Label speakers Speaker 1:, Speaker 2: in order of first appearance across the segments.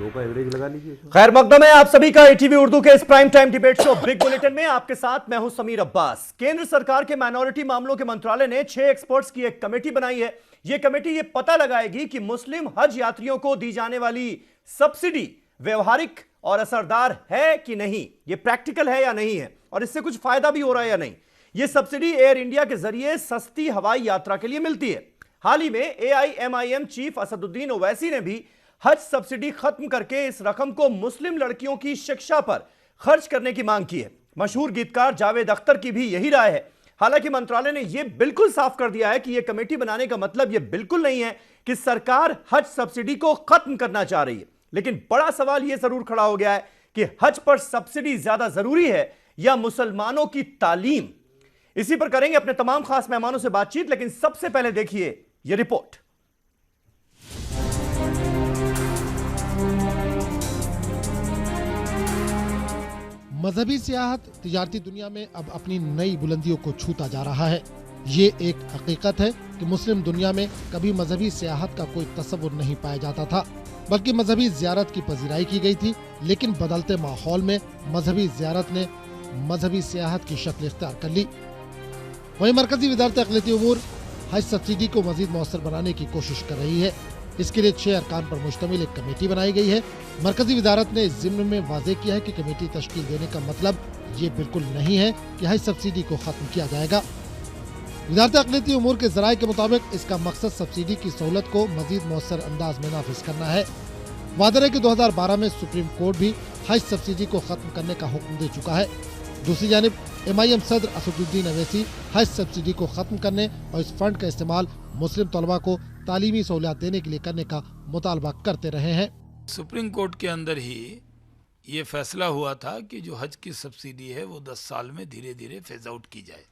Speaker 1: लोगों का एवरेज लगा लीजिए।
Speaker 2: खैर मकदम है आप सभी का एटीवी उर्दू के इस prime time debate show big bulletin में। आपके साथ मैं हूं समीर अब्बास। केंद्र सरकार के माइनॉरिटी मामलों के मंत्रालय ने 6 एक्सपर्ट्स की एक कमेटी बनाई है। यह कमेटी यह पता लगाएगी कि मुस्लिम हज यात्रियों को दी जाने वाली सब्सिडी व्यवहारिक और असरदार है कि नहीं, यह प्रैक्टिकल है या नहीं है, और इससे कुछ फायदा भी हो रहा है या नहीं। यह सब्सिडी एयर इंडिया के जरिए सस्ती हवाई यात्रा के लिए मिलती है। हाल ही में AIMIM चीफ असदुद्दीन ओवैसी ने भी हज सब्सिडी खत्म करके इस रकम को मुस्लिम लड़कियों की शिक्षा पर खर्च करने की मांग की है। मशहूर गीतकार जावेद अख्तर की भी यही राय है। हालांकि मंत्रालय ने यह बिल्कुल साफ कर दिया है कि यह कमेटी बनाने का मतलब यह बिल्कुल नहीं है कि सरकार हज सब्सिडी को खत्म करना चाह रही है। लेकिन बड़ा सवाल यह जरूर खड़ा हो गया है कि हज पर सब्सिडी ज्यादा जरूरी है या मुसलमानों की तालीम। इसी पर करेंगे अपने तमाम खास मेहमानों से बातचीत, लेकिन सबसे पहले देखिए यह रिपोर्ट।
Speaker 3: मजहबी सियाहत तिजारती दुनिया में अब अपनी नई बुलंदियों को छूता जा रहा है। ये एक हकीकत है कि मुस्लिम दुनिया में कभी मजहबी सियाहत का कोई तस्वुर नहीं पाया जाता था, बल्कि मजहबी ज़ियारत की पजीराई की गई थी। लेकिन बदलते माहौल में मजहबी ज़ियारत ने मजहबी सियाहत की शक्ल इख्तियार कर ली। वहीं मरकजी वज़ारत अक़लियती उमूर हज सब्सिडी को मजीद मौसर बनाने की कोशिश कर रही है। इसके लिए 6 अरकान पर मुश्तमिल एक कमेटी बनाई गई है। मरकजी वज़ारत ने इस ज़िम्न में वाज़ेह किया है कि कमेटी तश्कील देने का मतलब ये बिल्कुल नहीं है कि हज सब्सिडी को ख़त्म किया जाएगा। वज़ारत अक़लियती उमूर के ज़राए के मुताबिक इसका मकसद सब्सिडी की सहूलत को मजीद मौसर अंदाज में नाफिज करना है। वादे है कि 2012 में सुप्रीम कोर्ट भी हज सब्सिडी को ख़त्म करने का हुक्म दे चुका है। दूसरी जानिब MIM सदर असदुद्दीन ओवैसी हज सब्सिडी को ख़त्म करने और इस फंड का इस्तेमाल मुस्लिम तलबा को तालीमी सहूलियात देने के लिए करने का मुतालबा करते रहे हैं।
Speaker 4: सुप्रीम कोर्ट के अंदर ही ये फैसला हुआ था कि जो हज की सब्सिडी है वो 10 साल में धीरे धीरे फेज आउट की जाए।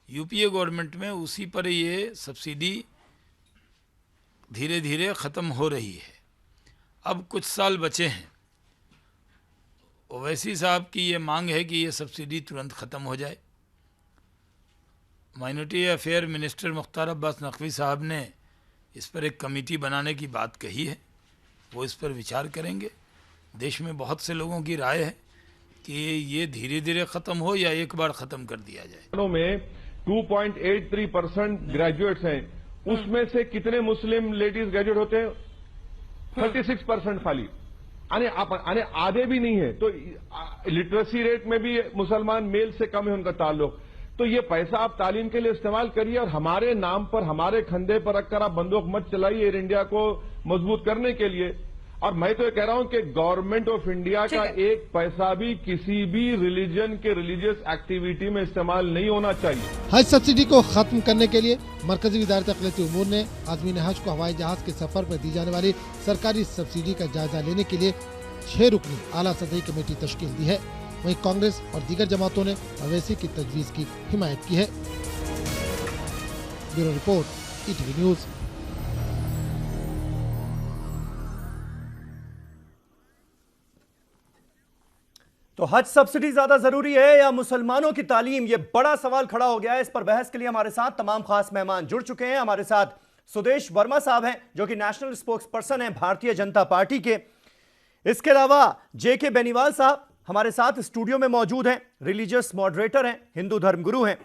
Speaker 4: UPA गवर्नमेंट में उसी पर ये सब्सिडी धीरे धीरे ख़त्म हो रही है। अब कुछ साल बचे हैं। ओवैसी साहब की ये मांग है कि ये सब्सिडी तुरंत ख़त्म हो जाए। Minority affair minister Mukhtar Abbas Naqvi साहब ने इस पर एक कमेटी बनाने की बात कही है। वो इस पर विचार करेंगे। देश में बहुत से लोगों की राय है कि ये धीरे धीरे ख़त्म हो या एक बार ख़त्म कर दिया जाए।
Speaker 5: में 2.83% ग्रेजुएट्स हैं, उसमें से कितने मुस्लिम लेडीज ग्रेजुएट होते हैं? 36% खाली, यानी आधे भी नहीं है। तो लिटरेसी रेट में भी मुसलमान मेल से कम है उनका ताल्लुक। तो ये पैसा आप तालीम के लिए इस्तेमाल करिए और हमारे नाम पर, हमारे कंधे पर रखकर आप बंदूक मत चलाइए एयर इंडिया को मजबूत करने के लिए। और मैं तो ये कह रहा हूं कि गवर्नमेंट ऑफ इंडिया का एक पैसा भी किसी भी रिलीजन के रिलीजियस एक्टिविटी में इस्तेमाल नहीं होना चाहिए।
Speaker 3: हज सब्सिडी को खत्म करने के लिए मरकजी वज़ारत अक़लियती उमूर ने आज़मीन हज को हवाई जहाज के सफर पर दी जाने वाली सरकारी सब्सिडी का जायजा लेने के लिए 6 रुकनी आला सतही कमेटी तश्कील दी है। वहीं कांग्रेस और दीगर जमातों ने ओवैसी की तजवीज़ की हिमायत की है। Bureau report, ETV news.
Speaker 2: तो हज सब्सिडी ज्यादा जरूरी है या मुसलमानों की तालीम, यह बड़ा सवाल खड़ा हो गया है। इस पर बहस के लिए हमारे साथ तमाम खास मेहमान जुड़ चुके हैं। हमारे साथ सुदेश वर्मा साहब हैं जो कि नेशनल स्पोक्स पर्सन हैं भारतीय जनता पार्टी के। इसके अलावा JK बेनीवाल साहब हमारे साथ स्टूडियो में मौजूद हैं, रिलीजियस मॉडरेटर हैं, हिंदू धर्मगुरु हैं।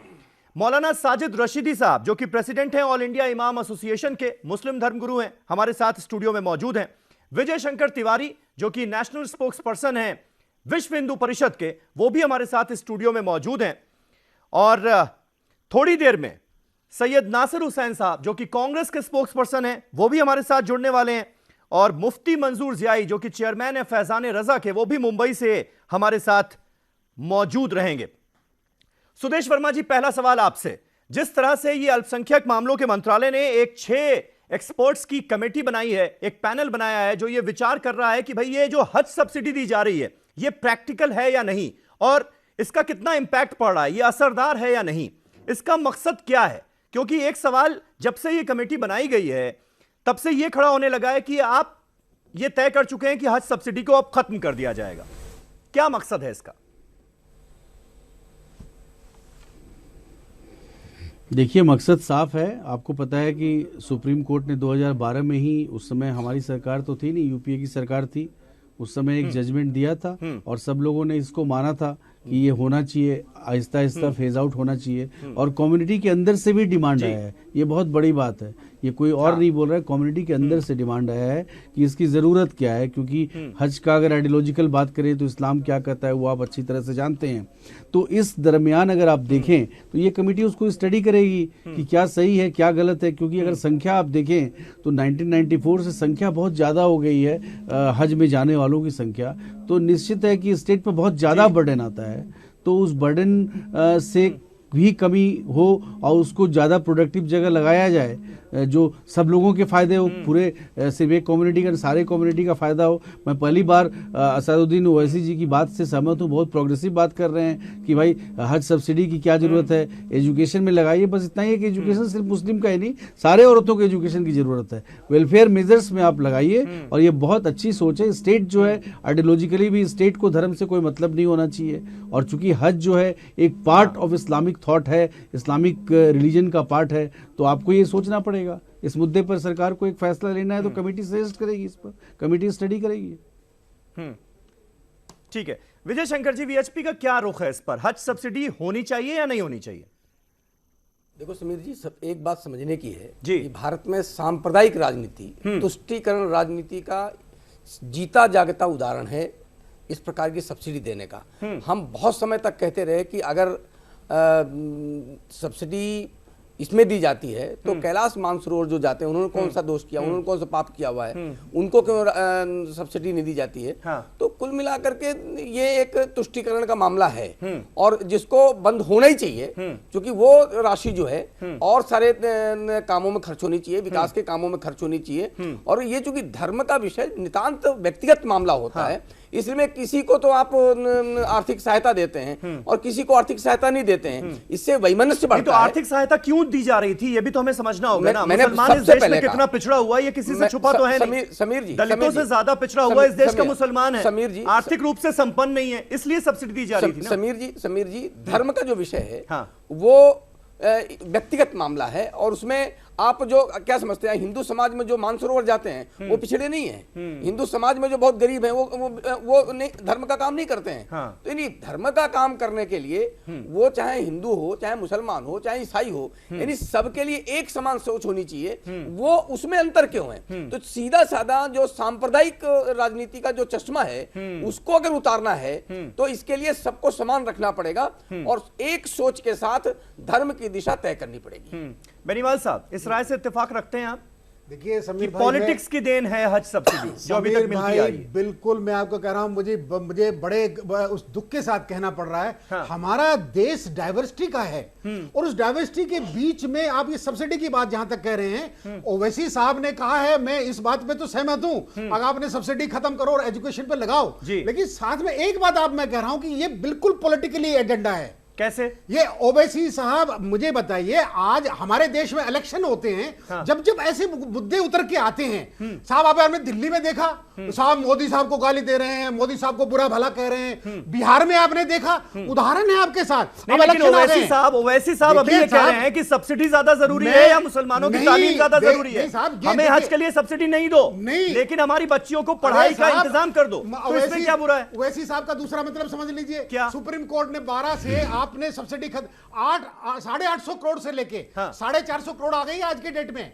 Speaker 2: मौलाना साजिद रशीदी साहब जो कि प्रेसिडेंट हैं ऑल इंडिया इमाम एसोसिएशन के, मुस्लिम धर्मगुरु हैं, हमारे साथ स्टूडियो में मौजूद हैं। विजय शंकर तिवारी जो कि नेशनल स्पोक्स पर्सन हैं विश्व हिंदू परिषद के, वो भी हमारे साथ स्टूडियो में मौजूद हैं। और थोड़ी देर में सैयद नासिर हुसैन साहब जो कि कांग्रेस के स्पोक्स पर्सन हैं, वो भी हमारे साथ जुड़ने वाले हैं। और मुफ्ती मंजूर ज़ियाई जो कि चेयरमैन है फैजान रजा के, वो भी मुंबई से हमारे साथ मौजूद रहेंगे। सुदेश वर्मा जी, पहला सवाल आपसे। जिस तरह से ये अल्पसंख्यक मामलों के मंत्रालय ने एक 6 एक्सपर्ट्स की कमेटी बनाई है, एक पैनल बनाया है जो ये विचार कर रहा है कि भाई ये जो हज सब्सिडी दी जा रही है ये प्रैक्टिकल है या नहीं, और इसका कितना इंपैक्ट पड़ रहा है, ये असरदार है या नहीं, इसका मकसद क्या है? क्योंकि एक सवाल जब से ये कमेटी बनाई गई है तब से ये खड़ा होने लगा है कि आप ये तय कर चुके हैं कि हज सब्सिडी को अब खत्म कर दिया जाएगा। क्या मकसद है इसका?
Speaker 1: देखिए, मकसद साफ है। आपको पता है कि सुप्रीम कोर्ट ने 2012 में ही, उस समय हमारी सरकार तो थी नहीं, UPA की सरकार थी, उस समय एक जजमेंट दिया था और सब लोगों ने इसको माना था कि ये होना चाहिए, आहिस्ता आहिस्ता फेज आउट होना चाहिए, और कम्युनिटी के अंदर से भी डिमांड आया है। ये बहुत बड़ी बात है, ये कोई और नहीं बोल रहा है, कम्युनिटी के अंदर से डिमांड आया है कि इसकी ज़रूरत क्या है, क्योंकि हज का अगर आइडियोलॉजिकल बात करें तो इस्लाम क्या कहता है वो आप अच्छी तरह से जानते हैं। तो इस दरमियान अगर आप देखें तो ये कमेटी उसको स्टडी करेगी कि क्या सही है क्या गलत है, क्योंकि अगर संख्या आप देखें तो 1994 से संख्या बहुत ज़्यादा हो गई है, हज में जाने वालों की संख्या, तो निश्चित है कि स्टेट पर बहुत ज़्यादा बर्डन आता है। तो उस बर्डन से भी कमी हो और उसको ज़्यादा प्रोडक्टिव जगह लगाया जाए जो सब लोगों के फ़ायदे हो, पूरे सिर्फ एक कम्युनिटी का, सारे कम्युनिटी का फ़ायदा हो। मैं पहली बार असदुद्दीन ओवैसी जी की बात से सहमत हूँ, बहुत प्रोग्रेसिव बात कर रहे हैं कि भाई हज सब्सिडी की क्या ज़रूरत है, एजुकेशन में लगाइए। बस इतना ही है कि एजुकेशन सिर्फ मुस्लिम का ही नहीं, सारे औरतों को एजुकेशन की ज़रूरत है। वेलफेयर मेजर्स में आप लगाइए, और ये बहुत अच्छी सोच है। स्टेट जो है आइडियोलॉजिकली भी स्टेट को धर्म से कोई मतलब नहीं होना चाहिए, और चूंकि हज जो है एक पार्ट ऑफ इस्लामिक थॉट है, इस्लामिक रिलीजन का पार्ट है, तो आपको ये सोचना पड़ेगा। इस मुद्दे पर सरकार को एक फैसला लेना है तो कमेटी सजेस्ट करेगी, इस पर कमेटी स्टडी करेगी।
Speaker 2: ठीक है विजय शंकर जी, वीएचपी का क्या रुख है इस पर? हज सब्सिडी होनी चाहिए या नहीं होनी चाहिए?
Speaker 6: देखो समीर जी, सब एक बात समझने की है
Speaker 2: जी।
Speaker 6: कि भारत में सांप्रदायिक राजनीति, तुष्टीकरण राजनीति का जीता जागता उदाहरण है इस प्रकार की सब्सिडी देने का। हम बहुत समय तक कहते रहे कि अगर सब्सिडी इसमें दी जाती है तो कैलाश मानसरोवर जो जाते हैं उन्होंने कौन सा दोष किया, उन्होंने कौन सा पाप किया हुआ है, उनको क्यों सब्सिडी नहीं दी जाती है?
Speaker 2: हाँ। तो
Speaker 6: कुल मिलाकर के ये एक तुष्टीकरण का मामला है और जिसको बंद होना ही चाहिए, क्योंकि वो राशि जो है और सारे कामों में खर्च होनी चाहिए, विकास के कामों में खर्च होनी चाहिए। और ये चूंकि धर्म का विषय नितांत व्यक्तिगत मामला होता है, इसलिए किसी को तो आप आर्थिक सहायता देते हैं और किसी को आर्थिक सहायता नहीं देते हैं, इससे वैमनस्य बढ़ता है।
Speaker 2: तो आर्थिक सहायता क्यों दी जा रही थी ये भी तो हमें समझना होगा ना।
Speaker 6: मैंने
Speaker 2: मुसलमान इस देश में कितना पिछड़ा हुआ है ये किसी से छुपा तो है नहीं।
Speaker 6: समीर जी,
Speaker 2: दलितों से ज्यादा पिछड़ा हुआ इस देश का मुसलमान है,
Speaker 6: समीर जी,
Speaker 2: आर्थिक रूप से संपन्न नहीं है, इसलिए सब्सिडी दी जा रही थी ना।
Speaker 6: समीर जी, धर्म का जो विषय है
Speaker 2: हाँ।
Speaker 6: वो व्यक्तिगत मामला है, और उसमें आप जो क्या समझते हैं, हिंदू समाज में जो मानसरोवर जाते हैं वो पिछड़े नहीं हैं। हिंदू समाज में जो बहुत गरीब हैं वो नहीं, धर्म का काम नहीं करते हैं।
Speaker 2: हाँ।
Speaker 6: तो यानी धर्म का काम करने के लिए वो चाहे हिंदू हो, चाहे मुसलमान हो, चाहे ईसाई हो, यानी सबके लिए एक समान सोच होनी चाहिए। वो उसमें अंतर क्यों है? तो सीधा साधा जो सांप्रदायिक राजनीति का जो चश्मा है उसको अगर उतारना है तो इसके लिए सबको समान रखना पड़ेगा और एक सोच के साथ धर्म की दिशा तय करनी पड़ेगी।
Speaker 2: बेनीवाल साहब, इस राय से इत्तेफाक रखते हैं आप?
Speaker 7: देखिए समीर भाई,
Speaker 2: पॉलिटिक्स की देन है हज सब्सिडी जो अभी तक मिलती आई है।
Speaker 7: बिल्कुल, मैं आपको कह रहा हूं, मुझे बड़े उस दुख के साथ कहना पड़ रहा है। हाँ। हमारा देश डाइवर्सिटी का है और उस डाइवर्सिटी के बीच में आप ये सब्सिडी की बात जहां तक कह रहे हैं, ओवैसी साहब ने कहा है, मैं इस बात पे तो सहमत हूं, अगर आपने सब्सिडी खत्म करो और एजुकेशन पे लगाओ, लेकिन साथ में एक बात आप मैं कह रहा हूं कि ये बिल्कुल पॉलिटिकली एजेंडा है।
Speaker 2: कैसे?
Speaker 7: ये ओवैसी साहब मुझे बताइए, आज हमारे देश में इलेक्शन होते हैं, हाँ। जब जब ऐसे मुद्दे उतर के आते हैं साहब, आपने दिल्ली में देखा साहब मोदी साहब को गाली दे रहे हैं, मोदी साहब को बुरा भला कह रहे हैं, बिहार में आपने देखा, उदाहरण है आपके साथ।
Speaker 2: ओवैसी साहब अभी ये कह रहे हैं कि सब्सिडी ज्यादा जरूरी है या मुसलमानों की तालीम ज्यादा जरूरी है, हमें हज के लिए सब्सिडी नहीं दो, लेकिन हमारी बच्चियों को पढ़ाई का इंतजाम कर दो, तो इसमें क्या बुरा है?
Speaker 7: ओवैसी साहब का दूसरा मतलब समझ लीजिए, क्या सुप्रीम कोर्ट ने 12 से आपने सब्सिडी 850 करोड़ से लेके 450 करोड़ आ गई आज के डेट में।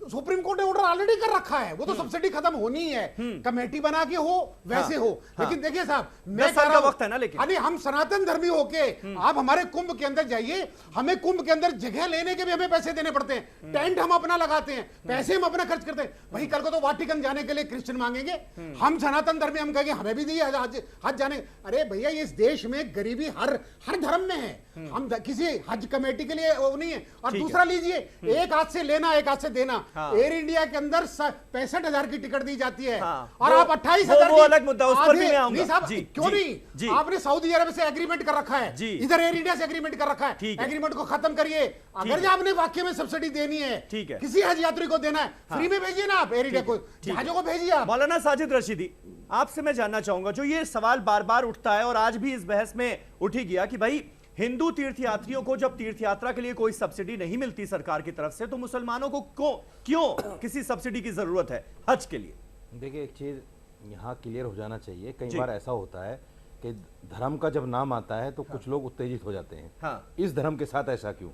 Speaker 7: सुप्रीम कोर्ट ने ऑर्डर ऑलरेडी कर रखा है, वो तो सब्सिडी खत्म होनी है, कमेटी बना के हो वैसे हो। लेकिन देखिए साहब, मैं कह रहा हूं वक्त है ना, लेकिन हम सनातन धर्मी होके आप हमारे कुंभ के अंदर जाइए, हमें कुंभ के अंदर जगह लेने के भी हमें पैसे देने पड़ते हैं, टेंट हम अपना लगाते हैं, पैसे हम अपना खर्च करते हैं। वही कल को तो वाटिकन जाने के लिए क्रिश्चियन मांगेंगे, हम सनातन धर्मी हम कहेंगे हमें भी दिए हज जाने। अरे भैया, इस देश में गरीबी हर धर्म में है, हम किसी हज कमेटी के लिए वो नहीं है। और दूसरा लीजिए, एक हाथ से लेना एक हाथ से देना। एयर इंडिया के अंदर 65,000 की टिकट दी जाती है और आप 28,000
Speaker 2: वो अलग मुद्दा, उस पर भी मैं आऊंगा।
Speaker 7: क्यों नहीं? आपने सऊदी अरब से एग्रीमेंट कर रखा है, इधर एयर इंडिया से एग्रीमेंट कर रखा है, एग्रीमेंट को खत्म करिए। अगर आपने वाकई में सब्सिडी देनी है, किसी हज यात्री को देना है, फ्री में भेजिए ना आप एयर इंडिया को, जहाजों को भेजिए आप।
Speaker 2: मौलाना साजिद रशीदी, आपसे मैं जानना चाहूंगा, जो ये सवाल बार बार उठता है और आज भी इस बहस में उठ ही गया कि भाई हिंदू तीर्थयात्रियों को जब तीर्थयात्रा के लिए कोई सब्सिडी नहीं मिलती सरकार की तरफ से, तो मुसलमानों को क्यों किसी सब्सिडी की जरूरत है हज के लिए?
Speaker 8: देखिए, एक चीज यहाँ क्लियर हो जाना चाहिए। कई बार ऐसा होता है कि धर्म का जब नाम आता है तो कुछ लोग उत्तेजित हो जाते हैं।
Speaker 2: हाँ।
Speaker 8: इस धर्म के साथ ऐसा क्यों,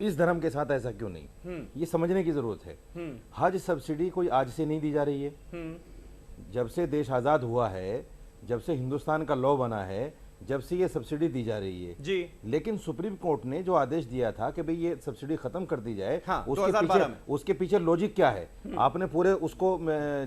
Speaker 8: इस धर्म के साथ ऐसा क्यों नहीं, ये समझने की जरूरत है। हज सब्सिडी कोई आज से नहीं दी जा रही है। जब से देश आजाद हुआ है, जब से हिंदुस्तान का लॉ बना है, जब से ये सब्सिडी दी जा रही है
Speaker 2: जी।
Speaker 8: लेकिन सुप्रीम कोर्ट ने जो आदेश दिया था कि भाई ये सब्सिडी खत्म कर दी जाए,
Speaker 2: हाँ,
Speaker 8: उसके पीछे लॉजिक क्या है? आपने पूरे उसको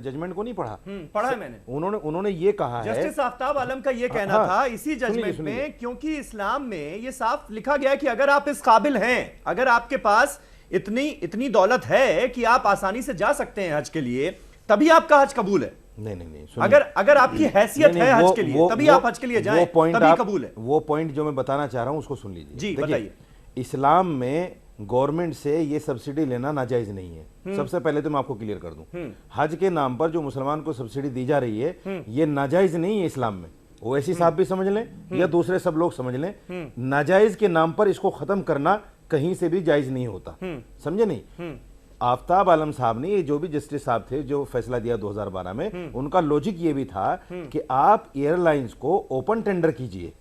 Speaker 8: जजमेंट को नहीं पढ़ा?
Speaker 2: पढ़ा है मैंने।
Speaker 8: उन्होंने ये कहा है,
Speaker 2: जस्टिस आफ्ताब आलम का ये कहना था इसी जजमेंट में, क्योंकि इस्लाम में ये साफ लिखा गया है कि अगर आप इस काबिल हैं, अगर आपके पास इतनी दौलत है कि आप आसानी से जा सकते हैं हज के लिए, तभी आपका हज कबूल है।
Speaker 8: नहीं,
Speaker 2: अगर आपकी हैसियत है हज के लिए, तभी आप हज के लिए जाएं, तभी कबूल है।
Speaker 8: वो पॉइंट जो मैं बताना चाह रहा हूं उसको सुन लीजिए।
Speaker 2: जी बताइए।
Speaker 8: इस्लाम में गवर्नमेंट से ये सब्सिडी लेना नाजायज नहीं है। सबसे पहले तो मैं आपको क्लियर कर दूं, हज के नाम पर जो मुसलमान को सब्सिडी दी जा रही है ये नाजायज नहीं है इस्लाम में। ओवैसी साहब भी समझ लें या दूसरे सब लोग समझ लें, नाजायज के नाम पर इसको खत्म करना कहीं से भी जायज नहीं होता। समझे नहीं? आफ्ताब आलम साहब ने, ये जो भी जस्टिस साहब थे जो फैसला दिया 2012 में, उनका लॉजिक ये भी था कि आप एयरलाइंस को ओपन टेंडर कीजिए।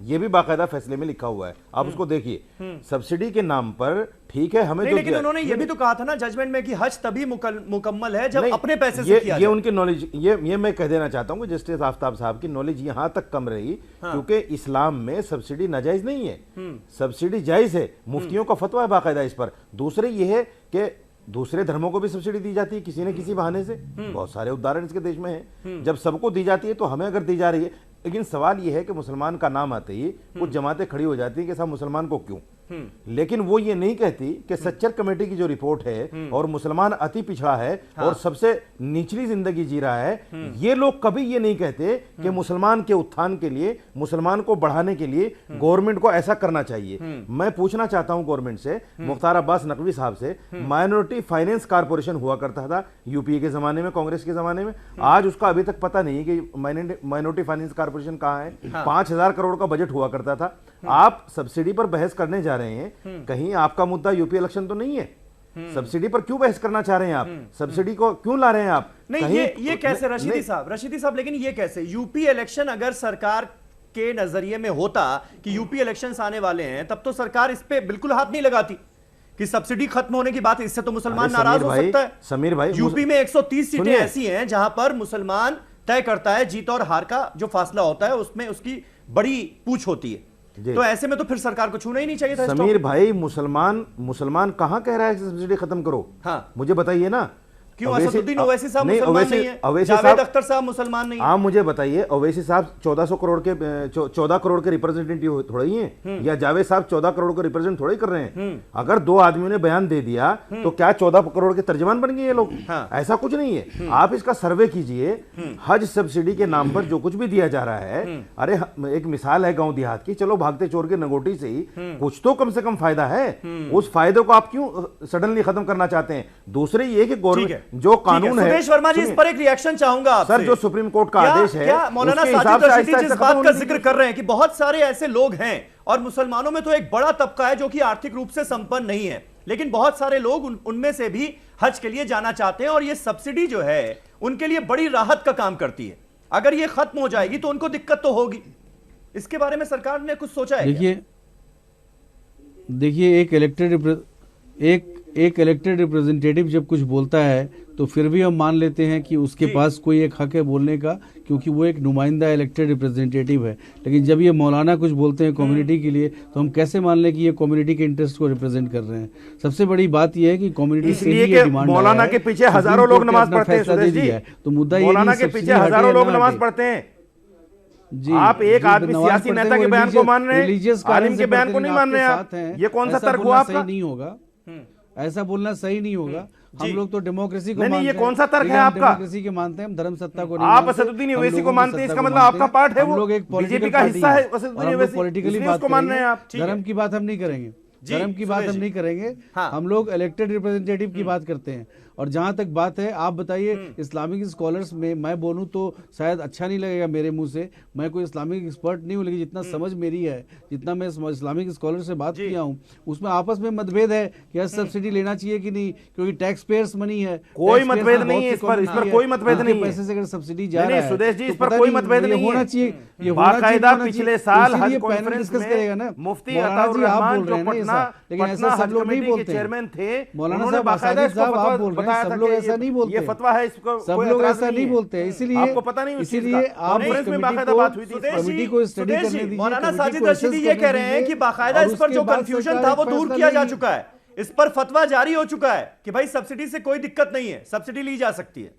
Speaker 8: ये भी बाकायदा फैसले में लिखा हुआ है, आप उसको देखिए। सब्सिडी के नाम पर ठीक है हमें,
Speaker 2: लेकिन उन्होंने ये भी तो कहा था ना जजमेंट में कि हज तभी मुकम्मल है जब अपने पैसे से किया
Speaker 8: ये उनकी नॉलेज, ये मैं कह देना चाहता हूं कि जस्टिस आफ्ताब साहब की नॉलेज यहां तक कम रही क्योंकि इस्लाम में सब्सिडी नाजायज नहीं है, सब्सिडी जायज है। मुफ्तियों का फतवा है बाकायदा इस पर। दूसरे ये है कि दूसरे धर्मों को भी सब्सिडी दी जाती है किसी न किसी बहाने से, बहुत सारे उदाहरण इसके देश में हैं। जब सबको दी जाती है तो हमें अगर दी जा रही है, लेकिन सवाल यह है कि मुसलमान का नाम आते ही कुछ जमातें खड़ी हो जाती हैं कि साहब मुसलमान को क्यों, लेकिन वो ये नहीं कहती कि सच्चर कमेटी की जो रिपोर्ट है और मुसलमान अति पिछड़ा है और सबसे निचली जिंदगी जी रहा है, ये लोग कभी ये नहीं कहते कि मुसलमान के उत्थान के लिए, मुसलमान को बढ़ाने के लिए गवर्नमेंट को ऐसा करना चाहिए। मैं पूछना चाहता हूं गवर्नमेंट से, मुख्तार अब्बास नकवी साहब से, माइनॉरिटी फाइनेंस कारपोरेशन हुआ करता था यूपीए के जमाने में, कांग्रेस के जमाने में, आज उसका अभी तक पता नहीं कि माइनॉरिटी फाइनेंस कारपोरेशन कहां है। 5,000 करोड़ का बजट हुआ करता था। आप सब्सिडी पर बहस करने जा रहे हैं, कहीं आपका मुद्दा यूपी इलेक्शन तो नहीं है? सब्सिडी पर क्यों बहस करना चाह रहे हैं आप? सब्सिडी को क्यों ला रहे हैं आप?
Speaker 2: नहीं, ये कैसे रशीदी साहब, लेकिन ये कैसे यूपी इलेक्शन अगर सरकार के नजरिए में होता कि यूपी इलेक्शंस आने वाले हैं, तब तो सरकार इस पे बिल्कुल हाथ नहीं लगाती कि सब्सिडी खत्म होने की बात, इससे तो मुसलमान नाराज हो सकता है।
Speaker 8: समीर भाई,
Speaker 2: यूपी में 130 सीटें ऐसी हैं जहां पर मुसलमान तय करता है, जीत और हार का जो फासला होता है उसमें उसकी बड़ी पूछ होती है। तो ऐसे में तो फिर सरकार को छूना ही नहीं चाहिए था।
Speaker 8: समीर भाई, मुसलमान कहां कह रहा है कि सब्सिडी खत्म करो?
Speaker 2: हाँ,
Speaker 8: मुझे बताइए ना।
Speaker 2: क्यों असदुद्दीन ओवैसी साहब मुसलमान नहीं है, जावेद अख्तर साहब मुसलमान नहीं है?
Speaker 8: आप मुझे बताइए, ओवैसी साहब 14 करोड़ के रिप्रेजेंटेटिव थोड़े ही हैं, या जावेद साहब 14 करोड़ को रिप्रेजेंट थोड़े ही कर रहे हैं? अगर दो आदमियों ने बयान दे दिया तो क्या 14 करोड़ के तर्जमान बन गए ये लोग? ऐसा कुछ नहीं है। आप इसका सर्वे कीजिए, हज सब्सिडी के नाम पर जो कुछ भी दिया जा रहा है, अरे एक मिसाल है गांव देहात की, चलो भागते चोर के नगोटी से ही कुछ तो कम से कम फायदा है, उस फायदे को आप क्यों सडनली खत्म करना चाहते हैं? दूसरे ये कि गवर्नमेंट जो कानून है,
Speaker 2: सुदेश वर्मा जी, इस पर एक रिएक्शन चाहूंगा आपसे।
Speaker 8: सर, जो सुप्रीम कोर्ट का आदेश है,
Speaker 2: क्या मौलाना साजिद रशीदी जिस बात का जिक्र कर रहे हैं कि बहुत सारे ऐसे लोग हैं, और मुसलमानों में तो एक बड़ा तबका है जो कि आर्थिक रूप से संपन्न नहीं है, लेकिन बहुत सारे लोग उनमें से भी हज के लिए जाना चाहते हैं, और ये सब्सिडी जो है उनके लिए बड़ी राहत का काम करती है। अगर ये खत्म हो जाएगी तो उनको दिक्कत तो होगी। इसके बारे में सरकार ने कुछ सोचा है?
Speaker 1: देखिए, एक इलेक्टेड रिप्रेजेंटेटिव जब कुछ बोलता है तो फिर भी हम मान लेते हैं कि उसके पास कोई एक हक है बोलने का, क्योंकि वो एक नुमाइंदा इलेक्टेड रिप्रेजेंटेटिव है। लेकिन जब ये मौलाना कुछ बोलते हैं कम्युनिटी के लिए, तो हम कैसे मान लें कि ये कम्युनिटी के इंटरेस्ट को रिप्रेजेंट कर रहे हैं? सबसे बड़ी बात ये है कि कम्युनिटी से ही ये डिमांड
Speaker 8: मौलाना के पीछे हजारों लोग नमाज पढ़ते हैं सुदेश जी,
Speaker 1: तो मुद्दा
Speaker 8: मौलाना के पीछे हजारों लोग नमाज पढ़ते हैं जी। आप एक आदमी सियासी नेता के बयान को मान रहे हैं, आलिम के बयान को नहीं मान रहे हैं। ये कौन सा तर्क हुआ आपका?
Speaker 1: नहीं होगा, ऐसा बोलना सही नहीं होगा। हम लोग तो डेमोक्रेसी को
Speaker 8: मानते हैं। ये कौन सा तर्क है आपका?
Speaker 1: डेमोक्रेसी के मानते हैं हम, धर्म सत्ता को नहीं।
Speaker 8: आप असदुद्दीन ओवैसी को मानते हैं, इसका मतलब आपका पार्ट है, वो बीजेपी का हिस्सा है। असदुद्दीन ओवैसी
Speaker 1: पॉलिटिकली बात मान रहे हैं आप, धर्म की बात हम नहीं करेंगे। धर्म की बात हम नहीं करेंगे। हम लोग इलेक्टेड रिप्रेजेंटेटिव की बात करते हैं। और जहां तक बात है, आप बताइए इस्लामिक स्कॉलर्स में मैं बोलूं तो शायद अच्छा नहीं लगेगा मेरे मुंह से, मैं कोई इस्लामिक एक्सपर्ट नहीं हूं, लेकिन जितना समझ मेरी है, जितना मैं इस्लामिक स्कॉलर से बात किया हूं, उसमें आपस में मतभेद है कि यह सब्सिडी लेना चाहिए कि नहीं, क्योंकि टैक्स पेयर्स मनी है।
Speaker 8: कोई मतभेद नहीं है इस पर कोई मतभेद नहीं है।
Speaker 1: पैसे से अगर सब्सिडी जा रहा है
Speaker 8: सुदेश जी, इस पर कोई मतभेद नहीं
Speaker 1: होना चाहिए। ये
Speaker 8: बाकायदा पिछले साल हज
Speaker 1: पैनल डिस्कस करेगा ना।
Speaker 8: मुफ्ती अताउर रहमान जो पटना हज कमेटी के चेयरमैन थे,
Speaker 1: मौलाना साहब आप बोल रहे हैं, सब लोग ऐसा नहीं बोलते,
Speaker 8: ये फतवा है, इसको
Speaker 1: सब लोग ऐसा नहीं बोलते। इसीलिए
Speaker 8: आपको पता नहीं,
Speaker 1: इसीलिए आप कमेटी को स्टडी करने दीजिए।
Speaker 2: मौलाना साजिद रशीदी ये कह रहे हैं कि बाकायदा इस पर जो कंफ्यूजन था वो दूर किया जा चुका है, इस पर फतवा जारी हो चुका है कि भाई सब्सिडी से कोई दिक्कत नहीं है, सब्सिडी ली जा सकती है,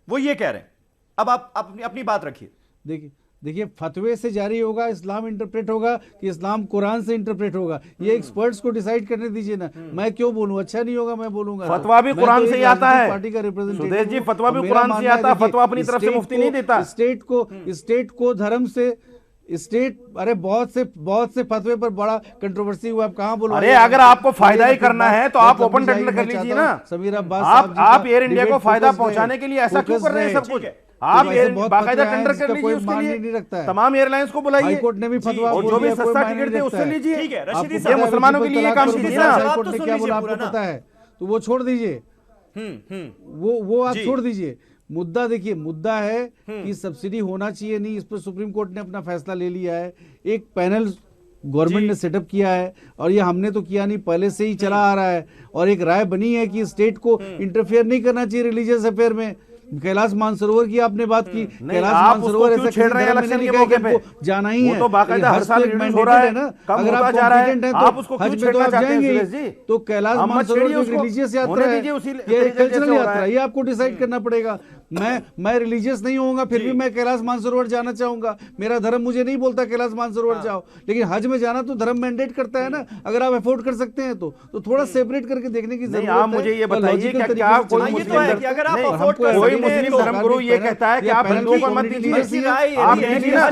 Speaker 2: वो ये कह रहे हैं। अब आप अपनी बात रखिए।
Speaker 1: देखिए फतवे से जारी होगा, इस्लाम इंटरप्रेट होगा कि इस्लाम कुरान से इंटरप्रेट होगा, ये एक्सपर्ट्स को डिसाइड करने दीजिए ना। मैं क्यों बोलूं, अच्छा नहीं होगा मैं बोलूंगा।
Speaker 8: फतवा भी कुरान से ही आता है,
Speaker 1: पार्टी का रिप्रेजेंटेटिव
Speaker 8: सुदेश जी, फतवा भी कुरान से आता है, फतवा अपनी तरफ से मुफ्ती नहीं देता।
Speaker 1: स्टेट को धर्म से अरे बहुत से फतवे पर बड़ा कंट्रोवर्सी हुआ, आप कहां बोलो।
Speaker 8: अरे अगर आपको फायदा ही करना है तो आप ओपन टेंडर कर लीजिए ना।
Speaker 1: समीर अब्बास
Speaker 8: आप एयर इंडिया को फायदा पहुंचाने के लिए ऐसा क्यों कर रहे हैं सब कुछ? आप बाकायदा टेंडर कर लीजिए, उसके लिए
Speaker 1: नहीं रखता है।
Speaker 8: तमाम एयरलाइंस को बुलाइए,
Speaker 1: हाईकोर्ट ने भी फतवा
Speaker 8: और जो भी सस्ता टिकट थे उससे लीजिए। ये मुसलमानों के लिए काम कीजिए ना।
Speaker 1: हाईकोर्ट ने क्या बोला आपको पता है, तो वो छोड़ दीजिए, वो आप छोड़ दीजिए। मुद्दा देखिए, मुद्दा है कि सब्सिडी होना चाहिए नहीं, इस पर सुप्रीम कोर्ट ने अपना फैसला ले लिया है। एक पैनल गवर्नमेंट ने सेटअप किया है, और ये हमने तो किया नहीं, पहले से ही चला आ रहा है। और एक राय बनी है कि स्टेट को इंटरफेयर नहीं करना चाहिए रिलीजियस अफेयर में। कैलाश मानसरोवर की आपने बात की, कैलाश मानसरोवर ऐसा
Speaker 8: छेड़ रहे हैं इलेक्शन के मौके पे,
Speaker 1: जाना ही है,
Speaker 8: तो बाकायदा हर साल रिड्यूस हो रहा है ना। अगर आप कॉम्पिटेंट हैं तो हज में तो आप जाएंगे, तो कैलाश मानसरोवर की रिलीजियस यात्रा है, ये कल्चरल यात्रा है, ये आपको डिसाइड करना पड़ेगा। मैं रिलीजियस नहीं होऊंगा, फिर भी मैं कैलाश मानसरोवर जाना चाहूंगा, मेरा धर्म मुझे नहीं बोलता कैलाश मानसरोवर जाओ, लेकिन हज में जाना तो धर्म मैंडेट करता है ना। अगर आप अफोर्ड कर सकते हैं तो थोड़ा सेपरेट करके देखने की जरूरत है। आप मुझे ये बताइए कि आप कोई मुस्लिम धर्मगुरु ये कहता है कि आप हिंदुओं को मत दीजिए, आप दीजिए ना।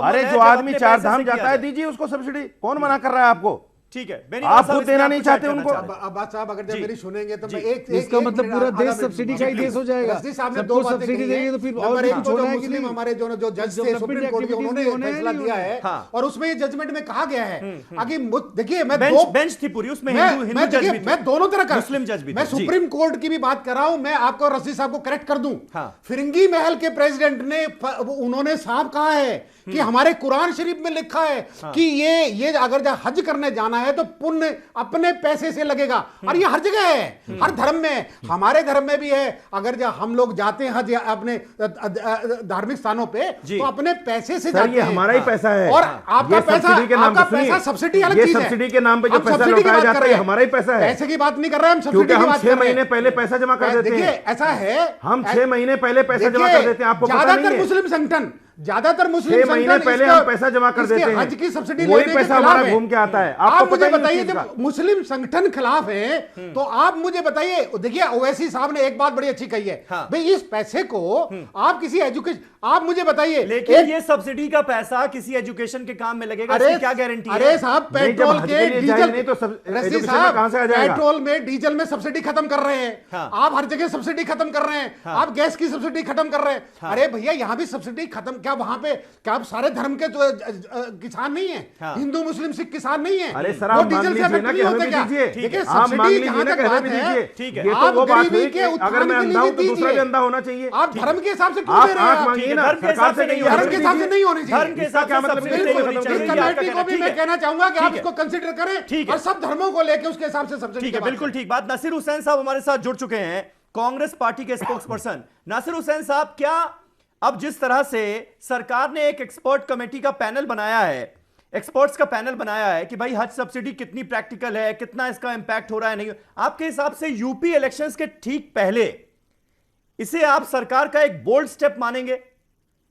Speaker 8: अरे जो आदमी 4 धाम जाता है दीजिए उसको सब्सिडी, कौन मना कर रहा है आपको?
Speaker 2: ठीक है,
Speaker 8: आप खुद देना नहीं चाहते उनको।
Speaker 7: अब्बास साहब अगर जब मेरी सुनेंगे तो मैं
Speaker 1: इसका मतलब पूरा देश सब्सिडी का ही देश हो जाएगा।
Speaker 7: सामने 2 सब्सिडी देंगे तो फिर और एक तो मुस्लिम हमारे जो जज थे सुप्रीम कोर्ट के, उन्होंने फैसला दिया है, और उसमें ये जजमेंट में कहा गया है आगे देखिए, मैं
Speaker 2: बेंच थी पूरी, उसमें हिंदू जज भी थे,
Speaker 7: मैं दोनों तरह का
Speaker 2: मुस्लिम जज भी थे।
Speaker 7: मैं सुप्रीम कोर्ट की भी बात कर रहा हूं। मैं आपको रशीद साहब को करेक्ट कर दूं, फिरंगी महल के प्रेसिडेंट ने उन्होंने साहब कहा है कि हमारे कुरान शरीफ में लिखा है कि ये अगर हज करने जाना है तो पुण्य अपने पैसे से लगेगा। और ये हर जगह है, हर धर्म में, हमारे धर्म में भी है। अगर हम लोग जाते हैं हज अपने धार्मिक स्थानों पे तो अपने पैसे से जाते
Speaker 8: हैं। ये हमारा ही पैसा है,
Speaker 7: और आपका पैसा सब्सिडी अलग चीज है।
Speaker 8: सब्सिडी के नाम पे जो पैसा लौटाया जाता है हमारा ही पैसा है।
Speaker 7: पैसे की बात नहीं कर रहे हम, सब्सिडी की बात कर रहे हैं।
Speaker 8: 6 महीने पहले पैसा जमा कर देते हैं।
Speaker 7: ऐसा है,
Speaker 8: हम 6 महीने पहले पैसा जमा कर देते हैं, आपको पता नहीं है?
Speaker 7: ज्यादातर मुस्लिम
Speaker 8: महीने पहले हम पैसा जमा कर देते हैं,
Speaker 7: हज की सब्सिडी
Speaker 8: वही पैसा हमारा घूम के आता है।
Speaker 7: आप मुझे बताइए, जब मुस्लिम संगठन खिलाफ है तो आप मुझे बताइए। देखिए ओवैसी साहब ने एक बात बड़ी अच्छी कही है, भाई इस पैसे को आप किसी एजुकेशन, आप मुझे बताइए,
Speaker 2: लेकिन ये सब्सिडी का पैसा किसी एजुकेशन के काम में लगेगा, क्या गारंटी?
Speaker 7: अरे साहब, पेट्रोल के डीजल
Speaker 8: नहीं तो कहां से आ जाएगा?
Speaker 7: पेट्रोल में डीजल में सब्सिडी खत्म कर रहे हैं आप, हर जगह सब्सिडी खत्म कर रहे हैं आप, गैस की सब्सिडी खत्म कर रहे हैं। अरे भैया यहां भी सब्सिडी खत्म, क्या वहां पे क्या आप सारे धर्म के किसान नहीं है? हिंदू मुस्लिम सिख किसान नहीं है?
Speaker 8: अरे सर, आप मान लीजिए ना कि हमें भी दीजिए,
Speaker 7: देखिए
Speaker 8: आप मान लीजिए ना कि हमें भी दीजिए।
Speaker 2: ठीक है,
Speaker 8: ये तो वो बात हुई कि अगर मैं अंधा हूं तो दूसरा भी अंधा होना चाहिए।
Speaker 7: आप धर्म के हिसाब से क्यों दे रहे हैं?
Speaker 8: आप मांगिए ना, सरकार से नहीं,
Speaker 7: धर्म के हिसाब से नहीं होनी चाहिए।
Speaker 2: धर्म के हिसाब से सब्सिडी नहीं होनी चाहिए।
Speaker 7: कमेटी को भी मैं कहना चाहूंगा कि आप इसको कंसीडर करें और सब धर्मों को लेकर उसके हिसाब से सब्सिडी।
Speaker 2: ठीक है, बिल्कुल ठीक बात। नासिर हुसैन साहब हमारे साथ जुड़ चुके हैं, कांग्रेस पार्टी के स्पोक्सपर्सन। नासिर हुसैन साहब, क्या अब जिस तरह से सरकार ने एक एक्सपर्ट कमेटी का पैनल बनाया है, एक्सपर्ट्स का पैनल बनाया है कि भाई हज सब्सिडी कितनी प्रैक्टिकल है, कितना इसका इंपैक्ट हो रहा है, नहीं, आपके हिसाब से यूपी इलेक्शंस के ठीक पहले इसे आप सरकार का एक बोल्ड स्टेप मानेंगे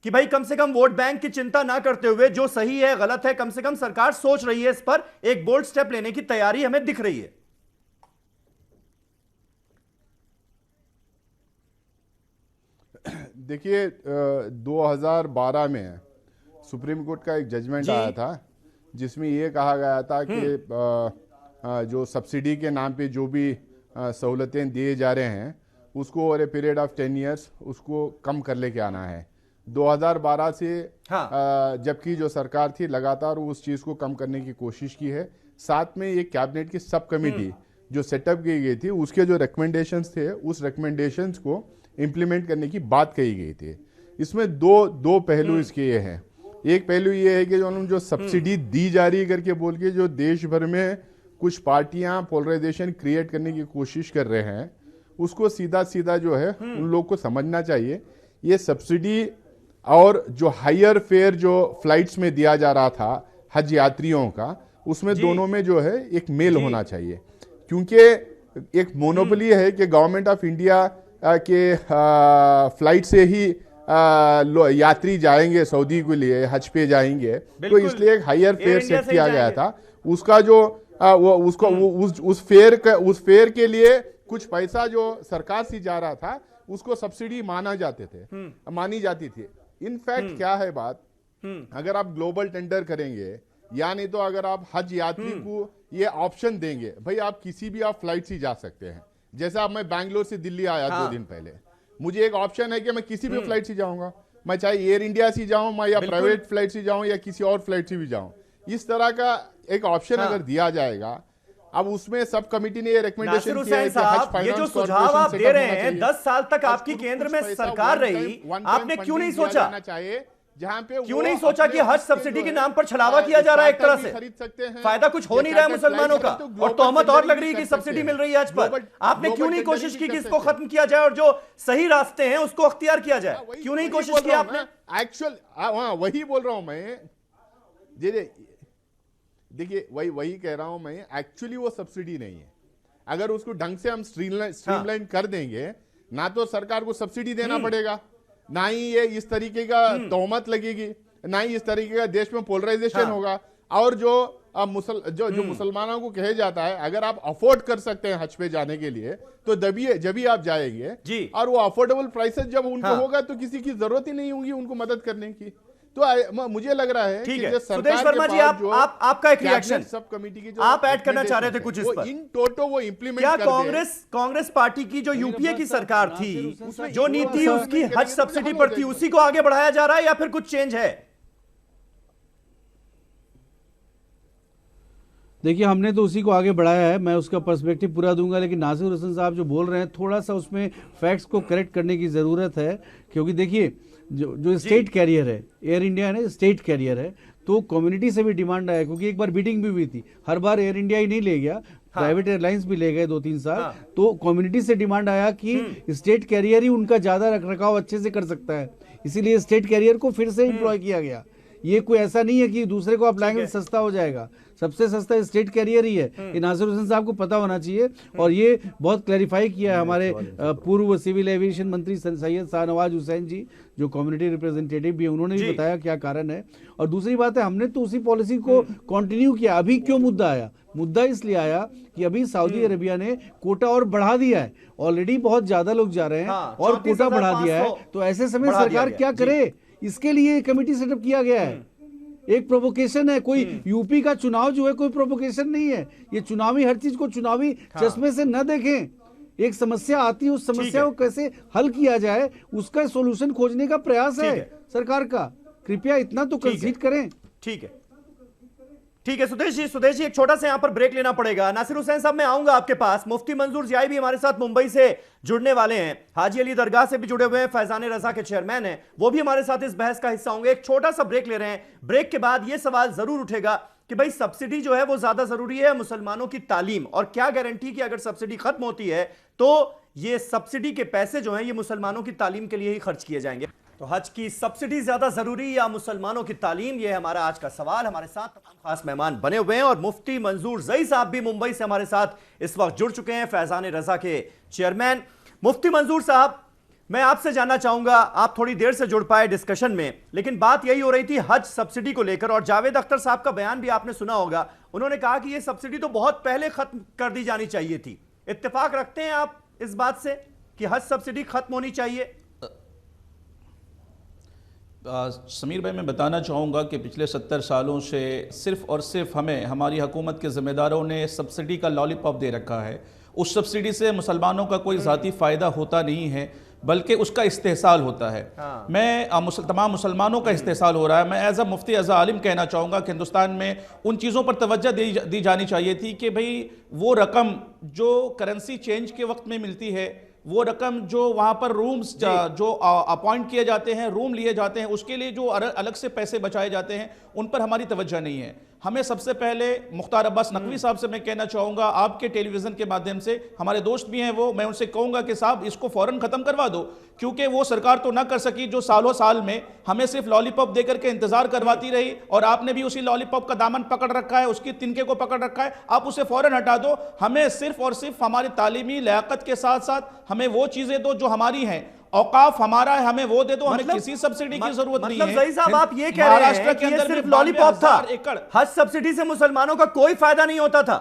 Speaker 2: कि भाई कम से कम वोट बैंक की चिंता ना करते हुए जो सही है गलत है, कम से कम सरकार सोच रही है, इस पर एक बोल्ड स्टेप लेने की तैयारी हमें दिख रही है?
Speaker 9: देखिए 2012 में सुप्रीम कोर्ट का एक जजमेंट आया था जिसमें ये कहा गया था कि जो सब्सिडी के नाम पे जो भी सहूलतें दिए जा रहे हैं उसको over a period of 10 years उसको कम कर लेके आना है। 2012 से जबकि जो सरकार थी लगातार उस चीज़ को कम करने की कोशिश की है। साथ में एक कैबिनेट की सब कमेटी जो सेटअप की गई थी उसके जो रिकमेंडेशंस थे उस रिकमेंडेशंस को इम्प्लीमेंट करने की बात कही गई थी। इसमें दो पहलू इसके ये हैं। एक पहलू ये है कि जो उन्होंने जो सब्सिडी दी जा रही है करके बोल के जो देश भर में कुछ पार्टियां पोलराइजेशन क्रिएट करने की कोशिश कर रहे हैं उसको सीधा सीधा जो है उन लोग को समझना चाहिए ये सब्सिडी और जो हायर फेयर जो फ्लाइट्स में दिया जा रहा था हज यात्रियों का उसमें दोनों में जो है एक मेल होना चाहिए, क्योंकि एक मोनोपोली है कि गवर्नमेंट ऑफ इंडिया के फ्लाइट से ही यात्री जाएंगे सऊदी के लिए हज पे जाएंगे, तो इसलिए एक हायर फेयर सेट किया गया था। उसका जो उस फेयर के लिए कुछ पैसा जो सरकार से जा रहा था उसको सब्सिडी मानी जाती थी। इनफैक्ट क्या है बात, अगर आप ग्लोबल टेंडर करेंगे या नहीं तो अगर आप हज यात्री को ये ऑप्शन देंगे, भाई आप किसी भी आप फ्लाइट से जा सकते हैं। जैसा अब मैं बैंगलोर से दिल्ली आया 2 दिन पहले, मुझे एक ऑप्शन है कि मैं किसी भी फ्लाइट से जाऊंगा, मैं चाहे एयर इंडिया से जाऊं मैं या प्राइवेट फ्लाइट से जाऊं या किसी और फ्लाइट से भी जाऊं। इस तरह का एक ऑप्शन अगर दिया जाएगा, अब उसमें सब कमिटी ने ये रिकमेंडेशन किया है कि हज फाइनेंस
Speaker 2: ये जो सुझाव आप दे रहे हैं 10 साल तक आपकी केंद्र में सरकार रही, आपने क्यों नहीं सोचा
Speaker 9: जहां पे
Speaker 2: क्यों नहीं सोचा कि हज सब्सिडी के नाम पर छलावा किया जा रहा है, एक तरह से
Speaker 9: खरीद सकते हैं,
Speaker 2: फायदा कुछ हो नहीं रहा है मुसलमानों का और तोहमत और लग रही है कि सब्सिडी मिल रही है हज पर। आपने क्यों नहीं कोशिश की कि इसको खत्म किया जाए और जो सही रास्ते हैं उसको अख्तियार किया जाए? क्यों नहीं कोशिश की आपने?
Speaker 9: एक्चुअल वही बोल रहा हूं मैं, देखिए वही कह रहा हूं मैं, एक्चुअली वो सब्सिडी नहीं है। अगर उसको ढंग से हम स्ट्रीमलाइन कर देंगे, ना तो सरकार को सब्सिडी देना पड़ेगा, ना ही ये इस तरीके का तोहमत लगेगी, ना ही इस तरीके का देश में पोलराइजेशन होगा। और जो मुसलमानों को कहे जाता है अगर आप अफोर्ड कर सकते हैं हज पे जाने के लिए तो जब भी आप जाएंगे, और वो अफोर्डेबल प्राइसेस जब उनको होगा तो किसी की जरूरत ही नहीं होगी उनको मदद करने की। तो मुझे लग रहा है कि
Speaker 2: सुदेश वर्मा जी आपका एक रिएक्शन
Speaker 9: सब कमिटी की
Speaker 2: आप ऐड करना चाह रहे थे कुछ इस पर,
Speaker 9: इन टोटो वो इंप्लीमेंट
Speaker 2: क्या कांग्रेस पार्टी की जो यूपीए की सरकार थी जो नीति उसकी हज सब्सिडी पर थी उसी को आगे बढ़ाया जा रहा है या फिर कुछ चेंज है?
Speaker 1: देखिए हमने तो उसी को आगे बढ़ाया है, मैं उसका पर्सपेक्टिव पूरा दूंगा, लेकिन नासिर हुसैन साहब जो बोल रहे हैं थोड़ा सा उसमें फैक्ट्स को करेक्ट करने की ज़रूरत है। क्योंकि देखिए जो स्टेट कैरियर है, एयर इंडिया है ना स्टेट कैरियर है, तो कम्युनिटी से भी डिमांड आया, क्योंकि एक बार बीटिंग भी हुई थी, हर बार एयर इंडिया ही नहीं ले गया, प्राइवेट एयरलाइंस भी ले गए 2-3 साल। तो कम्युनिटी से डिमांड आया कि स्टेट कैरियर ही उनका ज़्यादा रखरखाव अच्छे से कर सकता है, इसीलिए स्टेट कैरियर को फिर से एम्प्लॉय किया गया। ये कोई ऐसा नहीं है कि दूसरे को आप लाएंगे सस्ता हो जाएगा, सबसे सस्ता स्टेट कैरियर ही है, ये नासिर हुसैन साहब को पता होना चाहिए। और ये बहुत क्लैरिफाई किया है हमारे पूर्व सिविल एविएशन मंत्री सैयद शाहनवाज हुसैन जी, जो कम्युनिटी रिप्रेजेंटेटिव भी है, उन्होंने भी बताया क्या कारण है। और दूसरी बात है, हमने तो उसी पॉलिसी को कंटिन्यू किया। अभी क्यों मुद्दा आया? मुद्दा इसलिए आया कि अभी सऊदी अरेबिया ने कोटा और बढ़ा दिया है, ऑलरेडी बहुत ज्यादा लोग जा रहे हैं और कोटा बढ़ा दिया है, तो ऐसे समय सरकार क्या करे, इसके लिए कमेटी सेटअप किया गया है। एक प्रोवोकेशन है, कोई यूपी का चुनाव जो है कोई प्रोवोकेशन नहीं है, ये चुनावी हर चीज को चुनावी चश्मे से न देखें। एक समस्या आती है, उस समस्या को कैसे हल किया जाए उसका सोल्यूशन खोजने का प्रयास है सरकार का। कृपया इतना तो कंसीड करें।
Speaker 2: ठीक है सुदेश जी एक छोटा सा यहां पर ब्रेक लेना पड़ेगा। नासिर हुसैन साहब मैं आऊंगा आपके पास। मुफ्ती मंजूर जियाई भी हमारे साथ मुंबई से जुड़ने वाले हैं, हाजी अली दरगाह से भी जुड़े हुए हैं, फैजान रजा के चेयरमैन हैं, वो भी हमारे साथ इस बहस का हिस्सा होंगे। एक छोटा सा ब्रेक ले रहे हैं, ब्रेक के बाद यह सवाल जरूर उठेगा कि भाई सब्सिडी जो है वो ज्यादा जरूरी है मुसलमानों की तालीम, और क्या गारंटी कि अगर सब्सिडी खत्म होती है तो ये सब्सिडी के पैसे जो है ये मुसलमानों की तालीम के लिए ही खर्च किए जाएंगे। तो हज की सब्सिडी ज्यादा जरूरी या मुसलमानों की तालीम, ये हमारा आज का सवाल। हमारे साथ तमाम खास मेहमान बने हुए हैं और मुफ्ती मंजूर जई साहब भी मुंबई से हमारे साथ इस वक्त जुड़ चुके हैं, फैजान रजा के चेयरमैन। मुफ्ती मंजूर साहब मैं आपसे जानना चाहूंगा, आप थोड़ी देर से जुड़ पाए डिस्कशन में, लेकिन बात यही हो रही थी हज सब्सिडी को लेकर, और जावेद अख्तर साहब का बयान भी आपने सुना होगा, उन्होंने कहा कि यह सब्सिडी तो बहुत पहले खत्म कर दी जानी चाहिए थी। इत्तेफाक रखते हैं आप इस बात से कि हज सब्सिडी खत्म होनी चाहिए?
Speaker 10: समीर भाई, मैं बताना चाहूँगा कि पिछले 70 सालों से सिर्फ़ और सिर्फ हमें हमारी हुकूमत के ज़िम्मेदारों ने सब्सिडी का लॉलीपॉप दे रखा है। उस सब्सिडी से मुसलमानों का कोई ज़ाती फ़ायदा होता नहीं है, बल्कि उसका इस्तेहसाल होता है। तमाम मुसलमानों का इस्तेहसाल हो रहा है। मैं as a Mufti, as a आलिम कहना चाहूँगा कि हिंदुस्तान में उन चीज़ों पर तवज्जो दी जानी चाहिए थी कि भाई वो रकम जो करेंसी चेंज के वक्त में मिलती है, वो रकम जो वहाँ पर रूम्स जो अपॉइंट किए जाते हैं, रूम लिए जाते हैं, उसके लिए जो अलग से पैसे बचाए जाते हैं, उन पर हमारी तवज्जो नहीं है। हमें सबसे पहले मुख्तार अब्बास नकवी साहब से मैं कहना चाहूँगा, आपके टेलीविज़न के माध्यम से, हमारे दोस्त भी हैं वो, मैं उनसे कहूँगा कि साहब इसको फ़ौरन ख़त्म करवा दो, क्योंकि वो सरकार तो ना कर सकी जो सालों साल में हमें सिर्फ लॉलीपॉप दे करके इंतज़ार करवाती रही, और आपने भी उसी लॉलीपॉप का दामन पकड़ रखा है, उसकी तिनके को पकड़ रखा है। आप उसे फ़ौरन हटा दो। हमें सिर्फ और सिर्फ हमारी तालीमी लियाकत के साथ साथ हमें वो चीज़ें दो जो हमारी हैं। औकाफ हमारा है, हमें वो दे दो, हमें किसी सब्सिडी की जरूरत नहीं है।
Speaker 2: ज़ई साहब, आप ये कह रहे हैं कि ये सिर्फ लॉलीपॉप था, हज सब्सिडी से मुसलमानों का कोई फायदा नहीं होता था?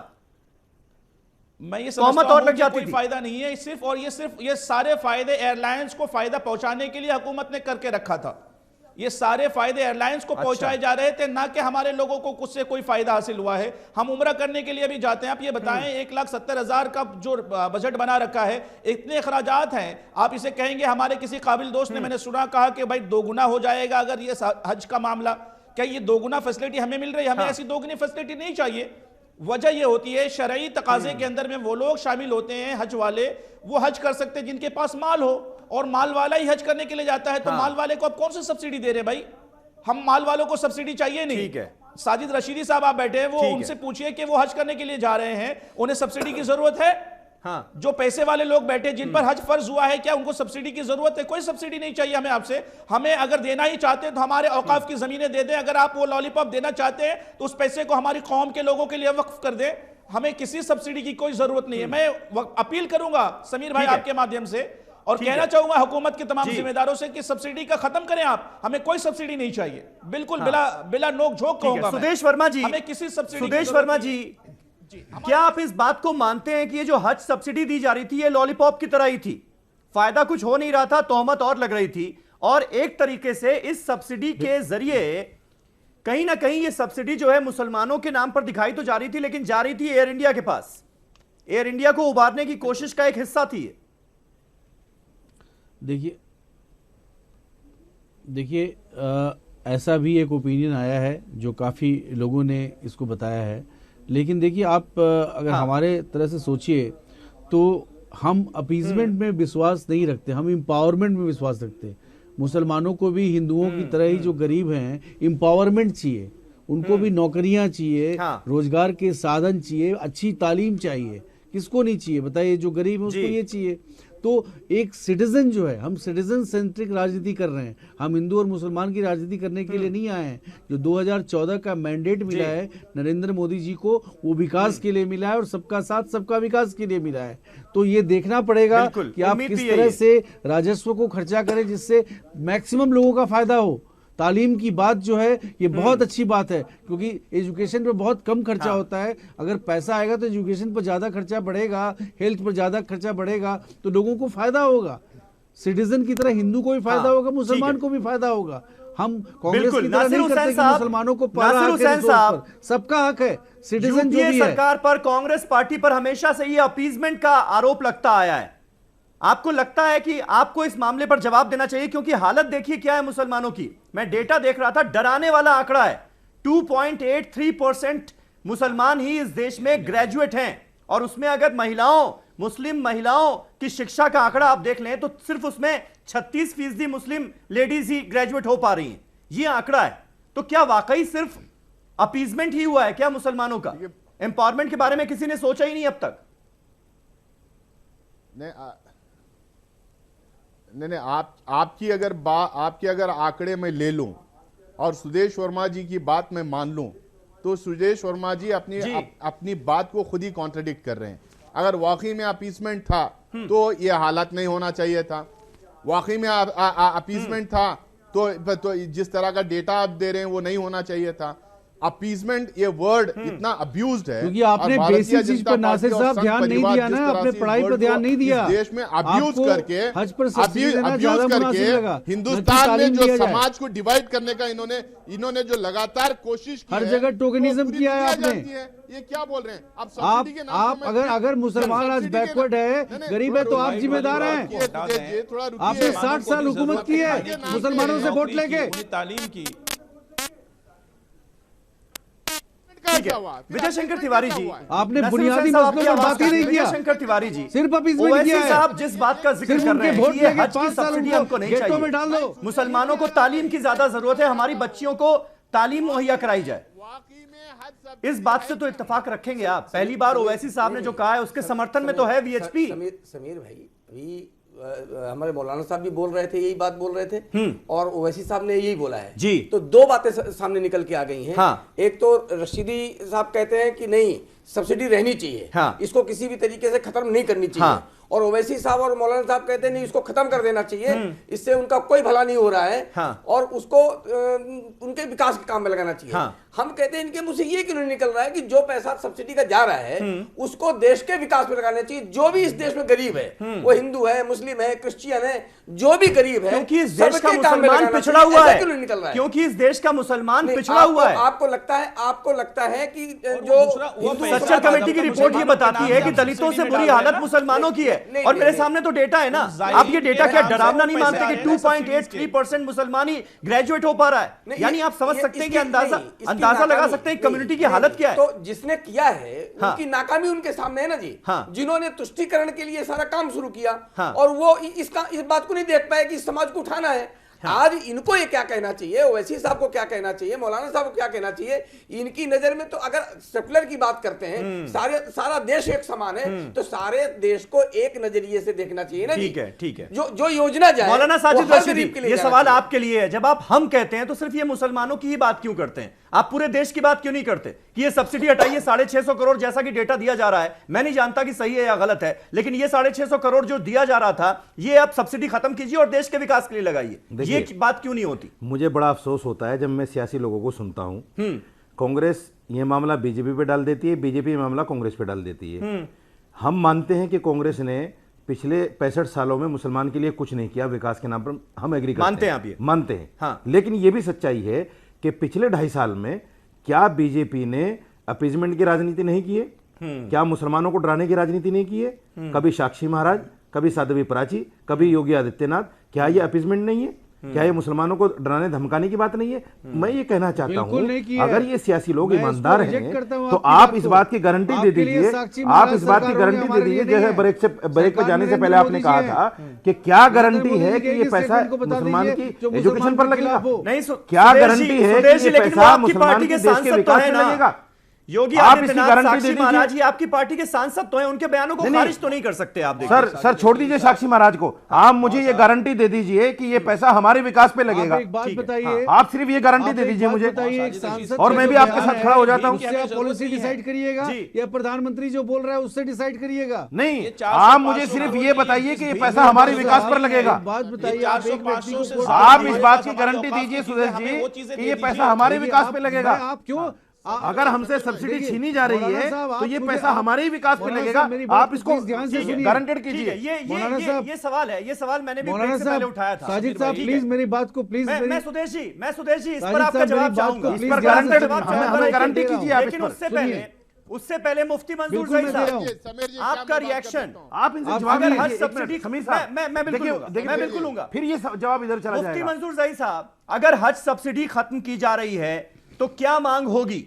Speaker 10: मैं ये समझता हूं कि कोई फायदा नहीं है, सिर्फ ये सारे फायदे एयरलाइंस को फायदा पहुंचाने के लिए हुकूमत ने करके रखा था। ये सारे फायदे एयरलाइंस को पहुंचाए जा रहे थे, ना कि हमारे लोगों को कुछ से कोई फायदा हासिल हुआ है। हम उम्रा करने के लिए भी जाते हैं। आप ये बताएं, 1,70,000 का जो बजट बना रखा है, इतने अखराजात हैं। आप इसे कहेंगे, हमारे किसी काबिल दोस्त ने, मैंने सुना, कहा कि भाई दोगुना हो जाएगा अगर ये हज का मामला। क्या ये दोगुना फैसिलिटी हमें मिल रही है? हमें ऐसी दोगुनी फैसिलिटी नहीं चाहिए। वजह यह होती है, शरई तकाजे के अंदर में वो लोग शामिल होते हैं, हज वाले, वो हज कर सकते हैं जिनके पास माल हो, और माल वाला ही हज करने के लिए जाता है। तो माल वाले को आप कौन सी सब्सिडी दे रहे हैं भाई? हम माल वालों को सब्सिडी चाहिए नहीं।
Speaker 2: ठीक है,
Speaker 10: साजिद रशीदी साहब आप बैठे हैं, वो उनसे पूछिए कि वो हज करने के लिए जा रहे हैं, उन्हें सब्सिडी की जरूरत है? हाँ। जो पैसे वाले लोग बैठे जिन पर हज फर्ज हुआ है, क्या उनको सब्सिडी की जरूरत है? कोई सब्सिडी नहीं चाहिए हमें आपसे। हमें अगर देना ही चाहते हैं तो हमारे औकाफ की जमीनें दे दें। अगर आप वो लॉलीपॉप देना चाहते हैं तो उस पैसे को हमारी कौम के लोगों के लिए वक्फ कर दें। हमें किसी सब्सिडी की कोई जरूरत नहीं है। मैं अपील करूंगा समीर भाई आपके माध्यम से, और कहना चाहूंगा हुकूमत के तमाम जिम्मेदारों से कि सब्सिडी का खत्म करें आप। हमें कोई सब्सिडी नहीं चाहिए, बिल्कुल बिला नोक झोंक कहूंगा।
Speaker 2: सुदेश वर्मा जी,
Speaker 10: हमें किसी सब्सिडी,
Speaker 2: सुदेश वर्मा जी, क्या आप इस बात को मानते हैं कि ये जो हज सब्सिडी दी जा रही थी, ये लॉलीपॉप की तरह ही थी? फायदा कुछ हो नहीं रहा था, तोहमत और लग रही थी, और एक तरीके से इस सब्सिडी के जरिए कहीं ना कहीं ये सब्सिडी जो है मुसलमानों के नाम पर दिखाई तो जा रही थी, लेकिन जा रही थी एयर इंडिया के पास। एयर इंडिया को उबारने की कोशिश का एक हिस्सा थी।
Speaker 1: देखिए ऐसा भी एक ओपिनियन आया है जो काफ़ी लोगों ने इसको बताया है। लेकिन देखिए, आप अगर हमारे तरह से सोचिए तो हम अपीजमेंट में विश्वास नहीं रखते, हम एम्पावरमेंट में विश्वास रखते हैं। मुसलमानों को भी हिंदुओं की तरह ही जो गरीब हैं, एम्पावरमेंट चाहिए, उनको भी नौकरियां चाहिए, रोजगार के साधन चाहिए, अच्छी तालीम चाहिए। किसको नहीं चाहिए बताइए? जो गरीब है उसको ये चाहिए। तो एक सिटीजन जो है, हम सिटीजन सेंट्रिक राजनीति कर रहे हैं, हम हिंदू और मुसलमान की राजनीति करने के लिए नहीं आए हैं। जो 2014 का मैंडेट मिला है नरेंद्र मोदी जी को, वो विकास के लिए मिला है, और सबका साथ सबका विकास के लिए मिला है। तो ये देखना पड़ेगा कि आप किस तरह से राजस्व को खर्चा करें जिससे मैक्सिमम लोगों का फायदा हो। तालीम की बात जो है ये बहुत अच्छी बात है, क्योंकि एजुकेशन पे बहुत कम खर्चा होता है। अगर पैसा आएगा तो एजुकेशन पर ज्यादा खर्चा बढ़ेगा, हेल्थ पर ज्यादा खर्चा बढ़ेगा, तो लोगों को फायदा होगा। सिटीजन की तरह हिंदू को भी फायदा होगा, मुसलमान को भी फायदा होगा। हम कांग्रेस की तरह नहीं करते कि मुसलमानों को सबका हक है। सिटीजन जो भी है,
Speaker 2: सरकार पर, कांग्रेस पार्टी पर हमेशा से ये अपीजमेंट का आरोप लगता आया है। आपको लगता है कि आपको इस मामले पर जवाब देना चाहिए? क्योंकि हालत देखिए क्या है मुसलमानों की। मैं डेटा देख रहा था, डराने वाला आंकड़ा है। 2.83% मुसलमान ही इस देश में ग्रेजुएट हैं, और उसमें अगर मुस्लिम महिलाओं की शिक्षा का आंकड़ा आप देख लें तो सिर्फ उसमें 36% मुस्लिम लेडीज ही ग्रेजुएट हो पा रही हैं। यह आंकड़ा है। तो क्या वाकई सिर्फ अपीजमेंट ही हुआ है क्या मुसलमानों का? एम्पावरमेंट के बारे में किसी ने सोचा ही नहीं अब तक?
Speaker 9: नहीं, आपकी अगर आंकड़े में ले लूं और सुदेश वर्मा जी की बात में मान लूं, तो सुदेश वर्मा जी अपनी बात को खुद ही कॉन्ट्रडिक्ट कर रहे हैं। अगर वाकई में अपीसमेंट था तो ये हालत नहीं होना चाहिए था। वाकई में अपीसमेंट था तो जिस तरह का डेटा आप दे रहे हैं वो नहीं होना चाहिए था। अपीजमेंट ये वर्ड इतना अब्यूज्ड है,
Speaker 1: क्योंकि आपने बेसिक चीज पर नासिर साहब ध्यान नहीं दिया ना, अपने पढ़ाई पर ध्यान नहीं दिया।
Speaker 9: देश में अब्यूज करके
Speaker 1: हज पर सब्सिडी देना ज्यादा मुनासिब लगा।
Speaker 9: हिंदुस्तान में जो समाज को डिवाइड करने का इन्होंने जो लगातार कोशिश की
Speaker 1: हर जगह टोकनिज्म किया है आपने।
Speaker 9: ये क्या बोल रहे हैं
Speaker 1: आप? अगर मुसलमान आज बैकवर्ड है, गरीब है, तो आप जिम्मेदार हैं। आपने 60 साल हुकूमत की है मुसलमानों से वोट लेके।
Speaker 10: तालीम की
Speaker 2: विजय शंकर तिवारी जी,
Speaker 1: आपने बुनियादी मसलों पर बात ही नहीं किया।
Speaker 2: विजय शंकर तिवारी जी,
Speaker 1: सिर्फ अपीजमेंट किया है।
Speaker 2: साहब जिस बात का जिक्र कर रहे हैं कि ये हज की सब्सिडी हमको नहीं चाहिए,
Speaker 1: में डाल दो।
Speaker 2: मुसलमानों को तालीम की ज्यादा जरूरत है, हमारी बच्चियों को तालीम मुहैया कराई जाए, इस बात से तो इत्तेफाक रखेंगे आप? पहली बार ओवैसी साहब ने जो कहा है उसके समर्थन में तो है वीएचपी।
Speaker 6: समीर भाई, अभी हमारे मौलाना साहब भी बोल रहे थे, यही बात बोल रहे थे, और ओवैसी साहब ने यही बोला है जी। तो दो बातें सामने निकल के आ गई हैं। हाँ। एक तो रशीदी साहब कहते हैं कि नहीं, सब्सिडी रहनी चाहिए। हाँ। इसको किसी भी तरीके से खत्म नहीं करनी चाहिए। हाँ। और ओवैसी साहब और मौलाना साहब कहते हैं नहीं, इसको खत्म कर देना चाहिए। इससे उनका कोई भला नहीं हो रहा है। हाँ। और उसको उनके विकास के काम में लगाना चाहिए। हाँ। हम कहते हैं इनके मुंह से ये क्यों नहीं निकल रहा है कि जो पैसा सब्सिडी का जा रहा है उसको देश के विकास में लगाना चाहिए। जो भी इस देश में गरीब है, वो हिंदू है, मुस्लिम है, क्रिश्चियन है, जो भी गरीब है,
Speaker 2: क्योंकि इस देश का मुसलमान पिछड़ा हुआ है,
Speaker 6: क्यों नहीं निकल रहा है?
Speaker 2: क्योंकि इस देश का मुसलमान पिछड़ा हुआ है।
Speaker 6: आपको लगता है कि जो
Speaker 2: सच्चर कमेटी की रिपोर्ट ये बताती है कि दलितों से बुरी हालत मुसलमानों की है, और मेरे सामने तो डेटा है ना। आप ये डेटा क्या डरावना नहीं मानते कि 2.83% मुसलमानी ग्रेजुएट हो पा रहा है? यानी आप समझ सकते हैं कि अंदाजा लगा सकते हैं कम्युनिटी की हालत क्या है।
Speaker 6: तो जिसने किया है उनकी नाकामी उनके सामने है ना जी। जिन्होंने तुष्टीकरण के लिए सारा काम शुरू किया और वो इस बात को नहीं देख पाए कि समाज को उठाना है। आज इनको ये क्या कहना चाहिए, ओवैसी साहब को क्या कहना चाहिए, मौलाना साहब को क्या कहना चाहिए? इनकी नजर में तो अगर सेकुलर की बात करते हैं, सारा देश एक समान है, तो सारे देश को एक नजरिए से देखना चाहिए ना।
Speaker 2: ठीक है।
Speaker 6: जो योजना जाए,
Speaker 2: मौलाना साजिद रशीदी, ये सवाल आपके लिए है। जब आप हम कहते हैं तो सिर्फ ये मुसलमानों की ही बात क्यों करते हैं? आप पूरे देश की बात क्यों नहीं करते कि ये सब्सिडी हटाइए? 650 करोड़ जैसा कि डेटा दिया जा रहा है, मैं नहीं जानता कि सही है या गलत है, लेकिन ये 650 करोड़ जो दिया जा रहा था, ये आप सब्सिडी खत्म कीजिए और देश के विकास के लिए लगाइए। ये बात क्यों नहीं होती?
Speaker 8: मुझे बड़ा अफसोस होता है जब मैं सियासी लोगों को सुनता हूं, कांग्रेस ये मामला बीजेपी पे डाल देती है, बीजेपी ये मामला कांग्रेस पे डाल देती है। हम मानते हैं कि कांग्रेस ने पिछले 65 सालों में मुसलमान के लिए कुछ नहीं किया विकास के नाम पर, हम एग्री करते हैं,
Speaker 2: मानते हैं आप ये?
Speaker 8: मानते हैं।
Speaker 2: हाँ।
Speaker 8: लेकिन ये भी सच्चाई है कि पिछले 2.5 साल में क्या बीजेपी ने अपीजमेंट की राजनीति नहीं की है? क्या मुसलमानों को डराने की राजनीति नहीं की है? कभी साक्षी महाराज, कभी साध्वी प्राची, कभी योगी आदित्यनाथ, क्या ये अपीजमेंट नहीं है? क्या ये मुसलमानों को डराने धमकाने की बात नहीं है? मैं ये कहना चाहता हूँ, अगर ये सियासी लोग ईमानदार हैं तो आप इस बात की गारंटी दे दीजिए, आप इस बात की गारंटी दे दीजिए, जैसे ब्रेक पे जाने से पहले आपने कहा था कि क्या गारंटी है कि ये पैसा मुसलमान की एजुकेशन पर लगेगा?
Speaker 2: नहीं,
Speaker 8: क्या गारंटी है कि ये पैसा मुसलमान के देश के विकास में लगेगा?
Speaker 2: योगी आदित्यनाथ, साक्षी महाराज, ये आपकी पार्टी के सांसद तो हैं, उनके बयानों को खारिज तो नहीं कर सकते आप?
Speaker 8: सर छोड़ दीजिए साक्षी महाराज को, आप मुझे ये गारंटी दे दीजिए कि ये पैसा हमारे विकास पे लगेगा।
Speaker 1: एक बात बताइए,
Speaker 8: आप सिर्फ ये गारंटी दे दीजिए मुझे, और मैं भी आपके साथ खड़ा हो जाता हूँ।
Speaker 1: पॉलिसी डिसाइड करिएगा या प्रधानमंत्री जो बोल रहा है उससे डिसाइड करिएगा?
Speaker 8: नहीं, आप मुझे सिर्फ ये बताइए कि ये पैसा हमारे विकास पर लगेगा।
Speaker 1: बात बताइए,
Speaker 8: आप इस बात की गारंटी दीजिए सुदेश जी कि ये पैसा हमारे विकास पे लगेगा।
Speaker 1: आप क्यों?
Speaker 8: अगर हमसे सब्सिडी छीनी जा रही है तो ये पैसा हमारे ही विकास पे लगेगा। आप इसको
Speaker 1: ध्यान से सुनिए,
Speaker 8: गारंटेड कीजिए।
Speaker 2: ये सवाल है, ये सवाल मैंने भी ब्रेक से पहले उठाया था।
Speaker 1: साजिद साहब प्लीज मेरी बात को प्लीज,
Speaker 2: मैं सुदेश जी इस पर आपका जवाब चाहूंगा।
Speaker 8: इस पर गारंटेड हमें गारंटी कीजिए आप।
Speaker 2: लेकिन उससे पहले मुफ्ती मंजूर ज़ई साहब, आपका रिएक्शन,
Speaker 8: आप इनसे जवाब
Speaker 2: अगर हज सब्सिडी, मैं बिल्कुल लूंगा,
Speaker 8: फिर ये जवाब इधर चला जाएगा।
Speaker 2: मुफ्ती मंजूर ज़ई साहब, अगर हज सब्सिडी खत्म की जा रही है तो क्या मांग होगी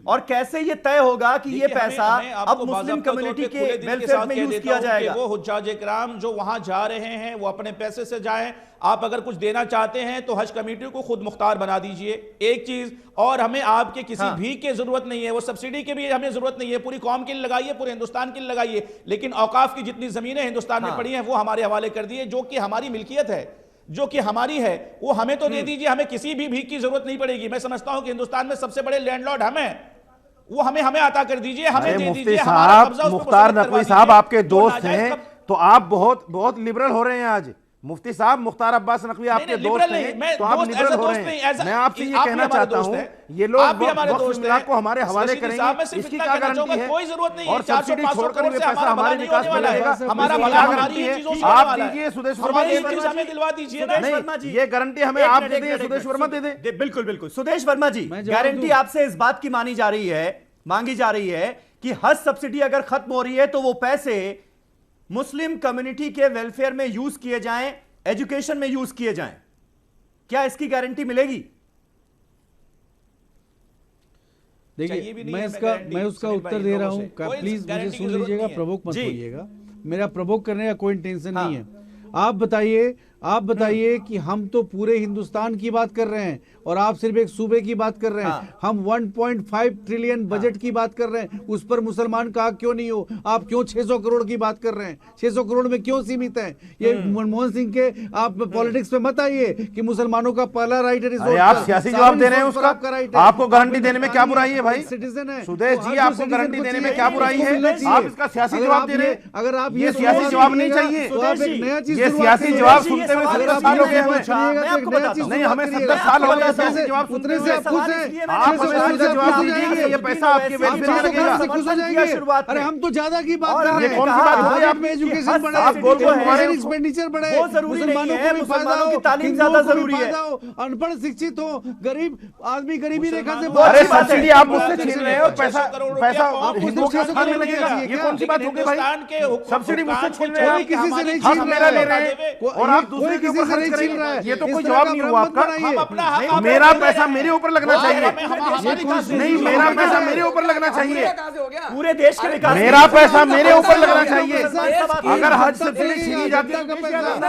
Speaker 2: और कैसे ये तय होगा कि ये पैसा अब मुस्लिम कम्युनिटी के वेलफेयर में यूज किया जाएगा?
Speaker 10: वो हुज्जाज इकराम जो वहां जा रहे हैं वो अपने पैसे से जाएं। आप अगर कुछ देना चाहते हैं तो हज कमेटी को खुद मुख्तार बना दीजिए। एक चीज और, हमें आपके किसी भीख की जरूरत नहीं है, वो सब्सिडी की भी हमें जरूरत नहीं है। पूरी कौम के लिए लगाइए, पूरे हिंदुस्तान के लिए लगाइए, लेकिन औकाफ की जितनी जमीनें हिंदुस्तान में पड़ी हैं वो हमारे हवाले कर दिए, जो कि हमारी मिल्कियत है, जो कि हमारी है, वो हमें तो दे दीजिए। हमें किसी भी भीख की जरूरत नहीं पड़ेगी। मैं समझता हूं कि हिंदुस्तान में सबसे बड़े लैंडलॉर्ड हम हैं, वो हमें अता कर दीजिए, हमें दे दीजिए।
Speaker 8: मुख्तार नकवी साहब आपके दोस्त हैं, तो आप बहुत लिबरल हो रहे हैं आज। मुफ्ती साहब, मुख्तार अब्बास नकवी आपके दोस्त हैं, तो आप लिबरल हो रहे हैं। मैं आपसे ये कहना चाहता हूं, ये लोग वक्फ मिलाद को हमारे हवाले करेंगे, इसकी क्या गारंटी है?
Speaker 10: कोई जरूरत नहीं है,
Speaker 8: और सब्सिडी छोड़कर ये पैसा हमारे विकास में लगेगा,
Speaker 10: हमारा
Speaker 8: क्या गारंटी है? आप दीजिए, सुदेश वर्मा
Speaker 10: दिलवा दीजिए ना।
Speaker 8: नहीं, ये गारंटी हमें आप दे दें, सुदेश वर्मा दे दें।
Speaker 2: बिल्कुल बिल्कुल। सुदेश वर्मा जी, गारंटी आपसे इस बात की मांगी जा रही है कि हज सब्सिडी अगर खत्म हो रही है तो वो पैसे मुस्लिम कम्युनिटी के वेलफेयर में यूज किए जाएं, एजुकेशन में यूज किए जाएं। क्या इसकी गारंटी मिलेगी?
Speaker 1: देखिए, मैं उसका उत्तर दे रहा हूं, प्लीज मुझे सुन लीजिएगा, प्रवोक मत होइएगा। मेरा प्रवोक करने का कोई इंटेंशन नहीं है। आप बताइए कि हम तो पूरे हिंदुस्तान की बात कर रहे हैं और आप सिर्फ एक सूबे की बात कर रहे हैं। हम 1.5 ट्रिलियन बजट की बात कर रहे हैं, उस पर मुसलमान का क्यों नहीं हो? आप क्यों 600 करोड़ की बात कर रहे हैं? 600 करोड़ में क्यों सीमित है? ये मनमोहन सिंह के आप पॉलिटिक्स पे मत आइए कि मुसलमानों का पहला राइट है।
Speaker 8: आप सियासी जवाब दे रहे हैं उसका, आपको गारंटी देने में क्या बुराई है भाई?
Speaker 1: सिटीजन है
Speaker 8: सुदेश जी, आपको गारंटी देने में क्या बुराई है? आप इसका सियासी जवाब दे रहे हैं।
Speaker 1: अगर आप
Speaker 8: ये सियासी जवाब नहीं चाहिए,
Speaker 1: तो आप एक नया चीज,
Speaker 8: ये सियासी जवाब सुनते हुए 17 साल हो गए हमें। नहीं, हमें 17 साल हो गए सियासी जवाब
Speaker 1: उतने से आप खुश हैं?
Speaker 8: आप हमें जवाब दीजिए, ये पैसा आपके वेलफेयर में लगेगा।
Speaker 1: अरे हम तो ज्यादा की बात कर रहे हैं।
Speaker 8: कौन सी बात हो रही है?
Speaker 1: आप में एजुकेशन बढ़े,
Speaker 8: आप गोल गोल हमारे
Speaker 1: एक्सपेंडिचर बढ़े,
Speaker 2: वो जरूरी नहीं है, मुसलमानों की तालीम
Speaker 1: हिंदुओं
Speaker 2: ज्यादा
Speaker 1: को भी
Speaker 2: जरूरी है।
Speaker 1: फायदा हो, अनपढ़ शिक्षित हो, गरीब आदमी गरीबी रेखा से
Speaker 8: अरे सब्सिडी आप मुझसे छीन रहे हो, पैसा हिंदुओं के
Speaker 1: आपको
Speaker 8: खाने में लगेगा। ये कौन सी बात हो गई भाई? सब्सिडी मुझसे छीन रहे हो,
Speaker 1: किसी से नहीं
Speaker 8: हक
Speaker 1: छीन
Speaker 8: मेरा ले
Speaker 1: रहा
Speaker 8: रहे
Speaker 1: है
Speaker 8: हैं और आप दूसरे के ऊपर खर्च
Speaker 1: छीन
Speaker 8: करेंगे।
Speaker 1: रहा है।
Speaker 8: ये तो
Speaker 1: इस
Speaker 8: कोई
Speaker 1: तरह
Speaker 8: जवाब
Speaker 1: का
Speaker 8: नहीं
Speaker 1: भ्रम
Speaker 8: हुआ
Speaker 1: मत
Speaker 8: आपका।
Speaker 1: बनाइए।
Speaker 8: मेरा पैसा मेरे ऊपर लगना चाहिए, नहीं मेरा पैसा मेरे ऊपर लगना चाहिए,
Speaker 2: पूरे देश के विकास,
Speaker 8: मेरा पैसा मेरे ऊपर लगना चाहिए। अगर हज सब्सिडी छीनी जाती है,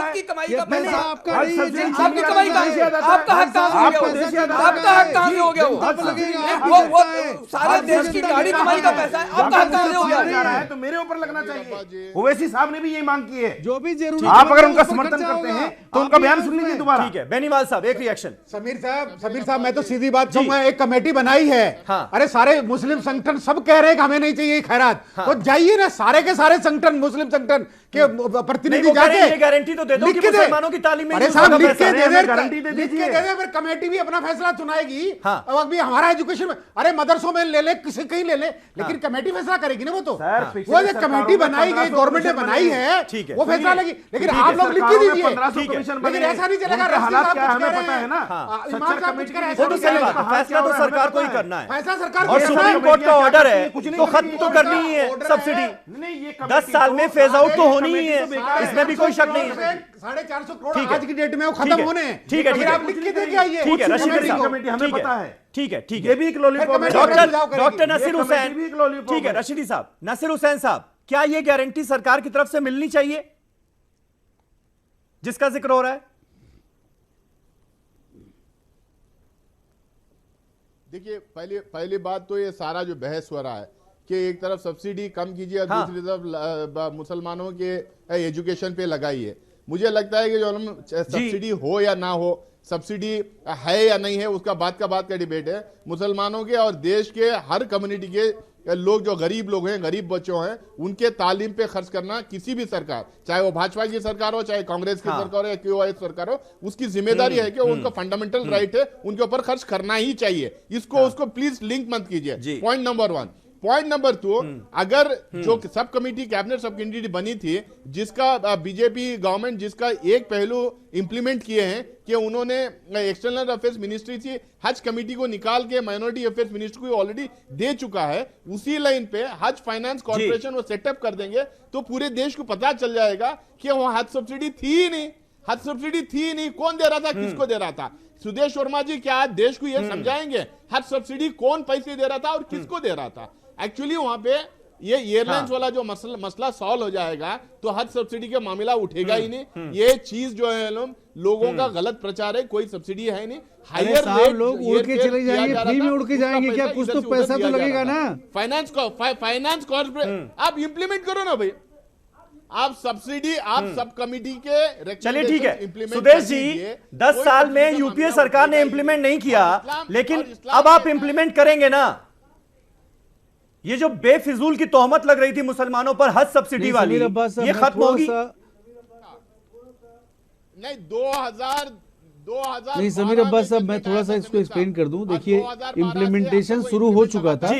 Speaker 6: की कमाई का पैसा
Speaker 1: आपका
Speaker 8: हज
Speaker 1: नहीं,
Speaker 8: सब्सिडी
Speaker 6: आपकी कमाई कहाँ से? आपका हक कहाँ से हो गया? आपका हक कहाँ से हो गया? वो सारे देश की गाड़ी कमाई का पैसा है, आपका हक कहाँ से हो गया?
Speaker 8: तो मेरे ऊपर लगना चाहिए। ओवैसी साहब ने भी यही मांग की है।
Speaker 1: जो भी जरूरी,
Speaker 8: आप अगर उनका समर्थन करते हैं तो उनका बयान सुन लीजिए दोबारा।
Speaker 2: ठीक है, बेनीवाल साहब एक रिएक्शन।
Speaker 7: समीर साहब मैं तो सीधी बात कहूंगा, एक कमेटी बनाई है। अरे सारे मुस्लिम संगठन सब कह रहे हैं कि हमें नहीं चाहिए खैरात, तो जाइए ना सारे के सारे संगठन, मुस्लिम संगठन के प्रतिनिधि जाके
Speaker 2: गारंटी तो दे दो कि मुसलमानों की तालीम में।
Speaker 7: अरे साहब लिख के दे दे,
Speaker 8: गारंटी दे दीजिए,
Speaker 7: फिर कमेटी भी अपना फैसला सुनाएगी। अब अभी हमारा एजुकेशन में, अरे मदरसों में ले ले, किसी कहीं ले ले, लेकिन कमेटी फैसला करेगी ना। वो तो वो जो कमेटी बनाई गई, गवर्नमेंट ने बनाई है, वो फैसला लगी। लेकिन आप लोग लिख के दीजिए, लेकिन ऐसा नहीं चलेगा।
Speaker 8: हालात क्या हमें पता है ना,
Speaker 2: फैसला तो सरकार को ही करना है,
Speaker 7: फैसला सरकार
Speaker 2: और सुप्रीम कोर्ट का ऑर्डर है तो खत्म तो करनी ही है सब्सिडी। 10 साल में फेज आउट तो होनी ही है, इसमें भी कोई शक नहीं है।
Speaker 7: 450 करोड़ आज की डेट में वो खत्म होने हैं।
Speaker 2: ठीक है,
Speaker 7: आप लिख के देके आइए।
Speaker 2: ठीक है, रशीद साहब
Speaker 8: कमेटी हमें पता है।
Speaker 2: ठीक है, ठीक
Speaker 8: ये भी एक लॉलीपॉप है।
Speaker 2: डॉक्टर नसीर हुसैन, ठीक है रशीदी साहब, नसीर हुसैन साहब, क्या ये गारंटी सरकार की तरफ से मिलनी चाहिए जिसका जिक्र हो रहा है?
Speaker 9: देखिए, पहली बात तो ये सारा जो बहस हो रहा है कि एक तरफ सब्सिडी कम कीजिए और दूसरी तरफ मुसलमानों के एजुकेशन पे लगाइए। मुझे लगता है कि जो सब्सिडी हो या ना हो, सब्सिडी है या नहीं है, उसका बात का डिबेट है। मुसलमानों के और देश के हर कम्युनिटी के लोग, जो गरीब लोग हैं, गरीब बच्चों हैं, उनके तालीम पे खर्च करना किसी भी सरकार, चाहे वो भाजपा की सरकार हो, चाहे कांग्रेस की सरकार हो या QIS सरकार हो, उसकी जिम्मेदारी है कि उनका फंडामेंटल राइट है, उनके ऊपर खर्च करना ही चाहिए। उसको प्लीज लिंक मत कीजिए। Point number 1। पॉइंट नंबर 2, अगर जो sub committee, cabinet sub committee बनी थी, जिसका बीजेपी गवर्नमेंट जिसका एक पहलू इंप्लीमेंट किए हैं कि उन्होंने एक्सटर्नल अफेयर्स मिनिस्ट्री से हज कमेटी को निकाल के माइनॉरिटी अफेयर्स मिनिस्ट्री को ऑलरेडी दे चुका है, उसी लाइन पे हज फाइनेंस कॉर्पोरेशन वो सेटअप कर देंगे तो पूरे देश को पता चल जाएगा कि वहां हज सब्सिडी थी ही नहीं। हज सब्सिडी थी ही नहीं, कौन दे रहा था, किसको दे रहा था? सुदेश वर्मा जी क्या आज देश को यह समझाएंगे हज सब्सिडी कौन पैसे दे रहा था और किसको दे रहा था? एक्चुअली वहां पे ये एयरलाइंस वाला जो मसला सॉल्व हो जाएगा तो हज सब्सिडी का मामला उठेगा ही नहीं। ये चीज जो है लोगों का गलत प्रचार है, कोई सब्सिडी है नहीं। हायर रेट
Speaker 1: लोग उड़ के चले जाएंगे, फ्री में उड़ के जाएंगे, क्या कुछ तो पैसा तो लगेगा ना।
Speaker 9: फाइनेंस कॉर्पोरेशन आप इंप्लीमेंट करो ना भाई, आप सब्सिडी, आप सब कमेटी के।
Speaker 2: चलिए ठीक है सुदेश जी, 10 साल में यूपीए सरकार ने इंप्लीमेंट नहीं किया, लेकिन अब आप इंप्लीमेंट करेंगे ना। ये जो बेफिजूल की तोहमत लग रही थी मुसलमानों पर हज सब्सिडी वाली, ये खत्म होगी।
Speaker 9: नहीं 2000
Speaker 1: नहीं समीर अब्बास साहब, मैं थोड़ा सा इसको एक्सप्लेन कर दूं। देखिए, इम्प्लीमेंटेशन शुरू हो चुका था,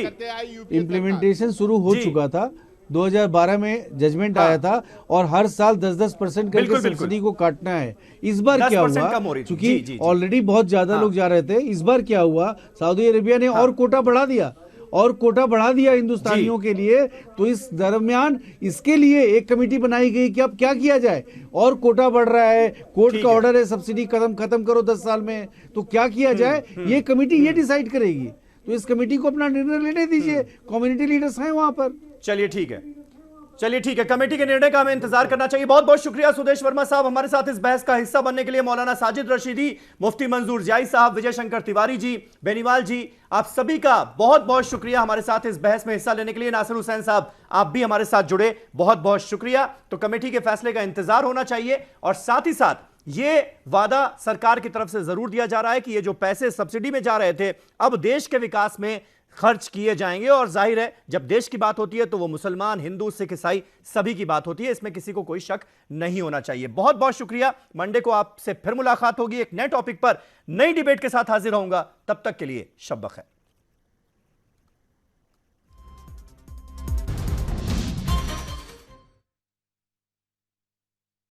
Speaker 1: इम्प्लीमेंटेशन शुरू हो चुका था। 2012 में जजमेंट आया था और हर साल 10% करके सब्सिडी को काटना है। इस बार क्या हुआ, क्योंकि ऑलरेडी बहुत ज्यादा लोग जा रहे थे, इस बार क्या हुआ, सऊदी अरेबिया ने और कोटा बढ़ा दिया हिंदुस्तानियों के लिए। तो इस दरमियान इसके लिए एक कमेटी बनाई गई कि अब क्या किया जाए, और कोटा बढ़ रहा है, कोर्ट का ऑर्डर है सब्सिडी खत्म करो 10 साल में, तो क्या किया जाए, ये कमेटी ये डिसाइड करेगी। तो इस कमेटी को अपना निर्णय लेने दीजिए, कम्युनिटी लीडर्स हैं वहां पर।
Speaker 2: चलिए ठीक है, कमेटी के निर्णय का हमें इंतजार करना चाहिए। बहुत बहुत शुक्रिया सुदेश वर्मा साहब हमारे साथ इस बहस का हिस्सा बनने के लिए। मौलाना साजिद रशीदी, मुफ्ती मंजूर जियाई साहब, विजय शंकर तिवारी जी, बेनीवाल जी, आप सभी का बहुत बहुत शुक्रिया हमारे साथ इस बहस में हिस्सा लेने के लिए। नासिर हुसैन साहब, आप भी हमारे साथ जुड़े, बहुत बहुत शुक्रिया। तो कमेटी के फैसले का इंतजार होना चाहिए, और साथ ही साथ ये वादा सरकार की तरफ से जरूर दिया जा रहा है कि ये जो पैसे सब्सिडी में जा रहे थे अब देश के विकास में खर्च किए जाएंगे। और जाहिर है, जब देश की बात होती है तो वो मुसलमान, हिंदू, सिख, ईसाई सभी की बात होती है, इसमें किसी को कोई शक नहीं होना चाहिए। बहुत बहुत शुक्रिया। मंडे को आपसे फिर मुलाकात होगी एक नए टॉपिक पर, नई डिबेट के साथ हाजिर होऊंगा। तब तक के लिए शब बखैर।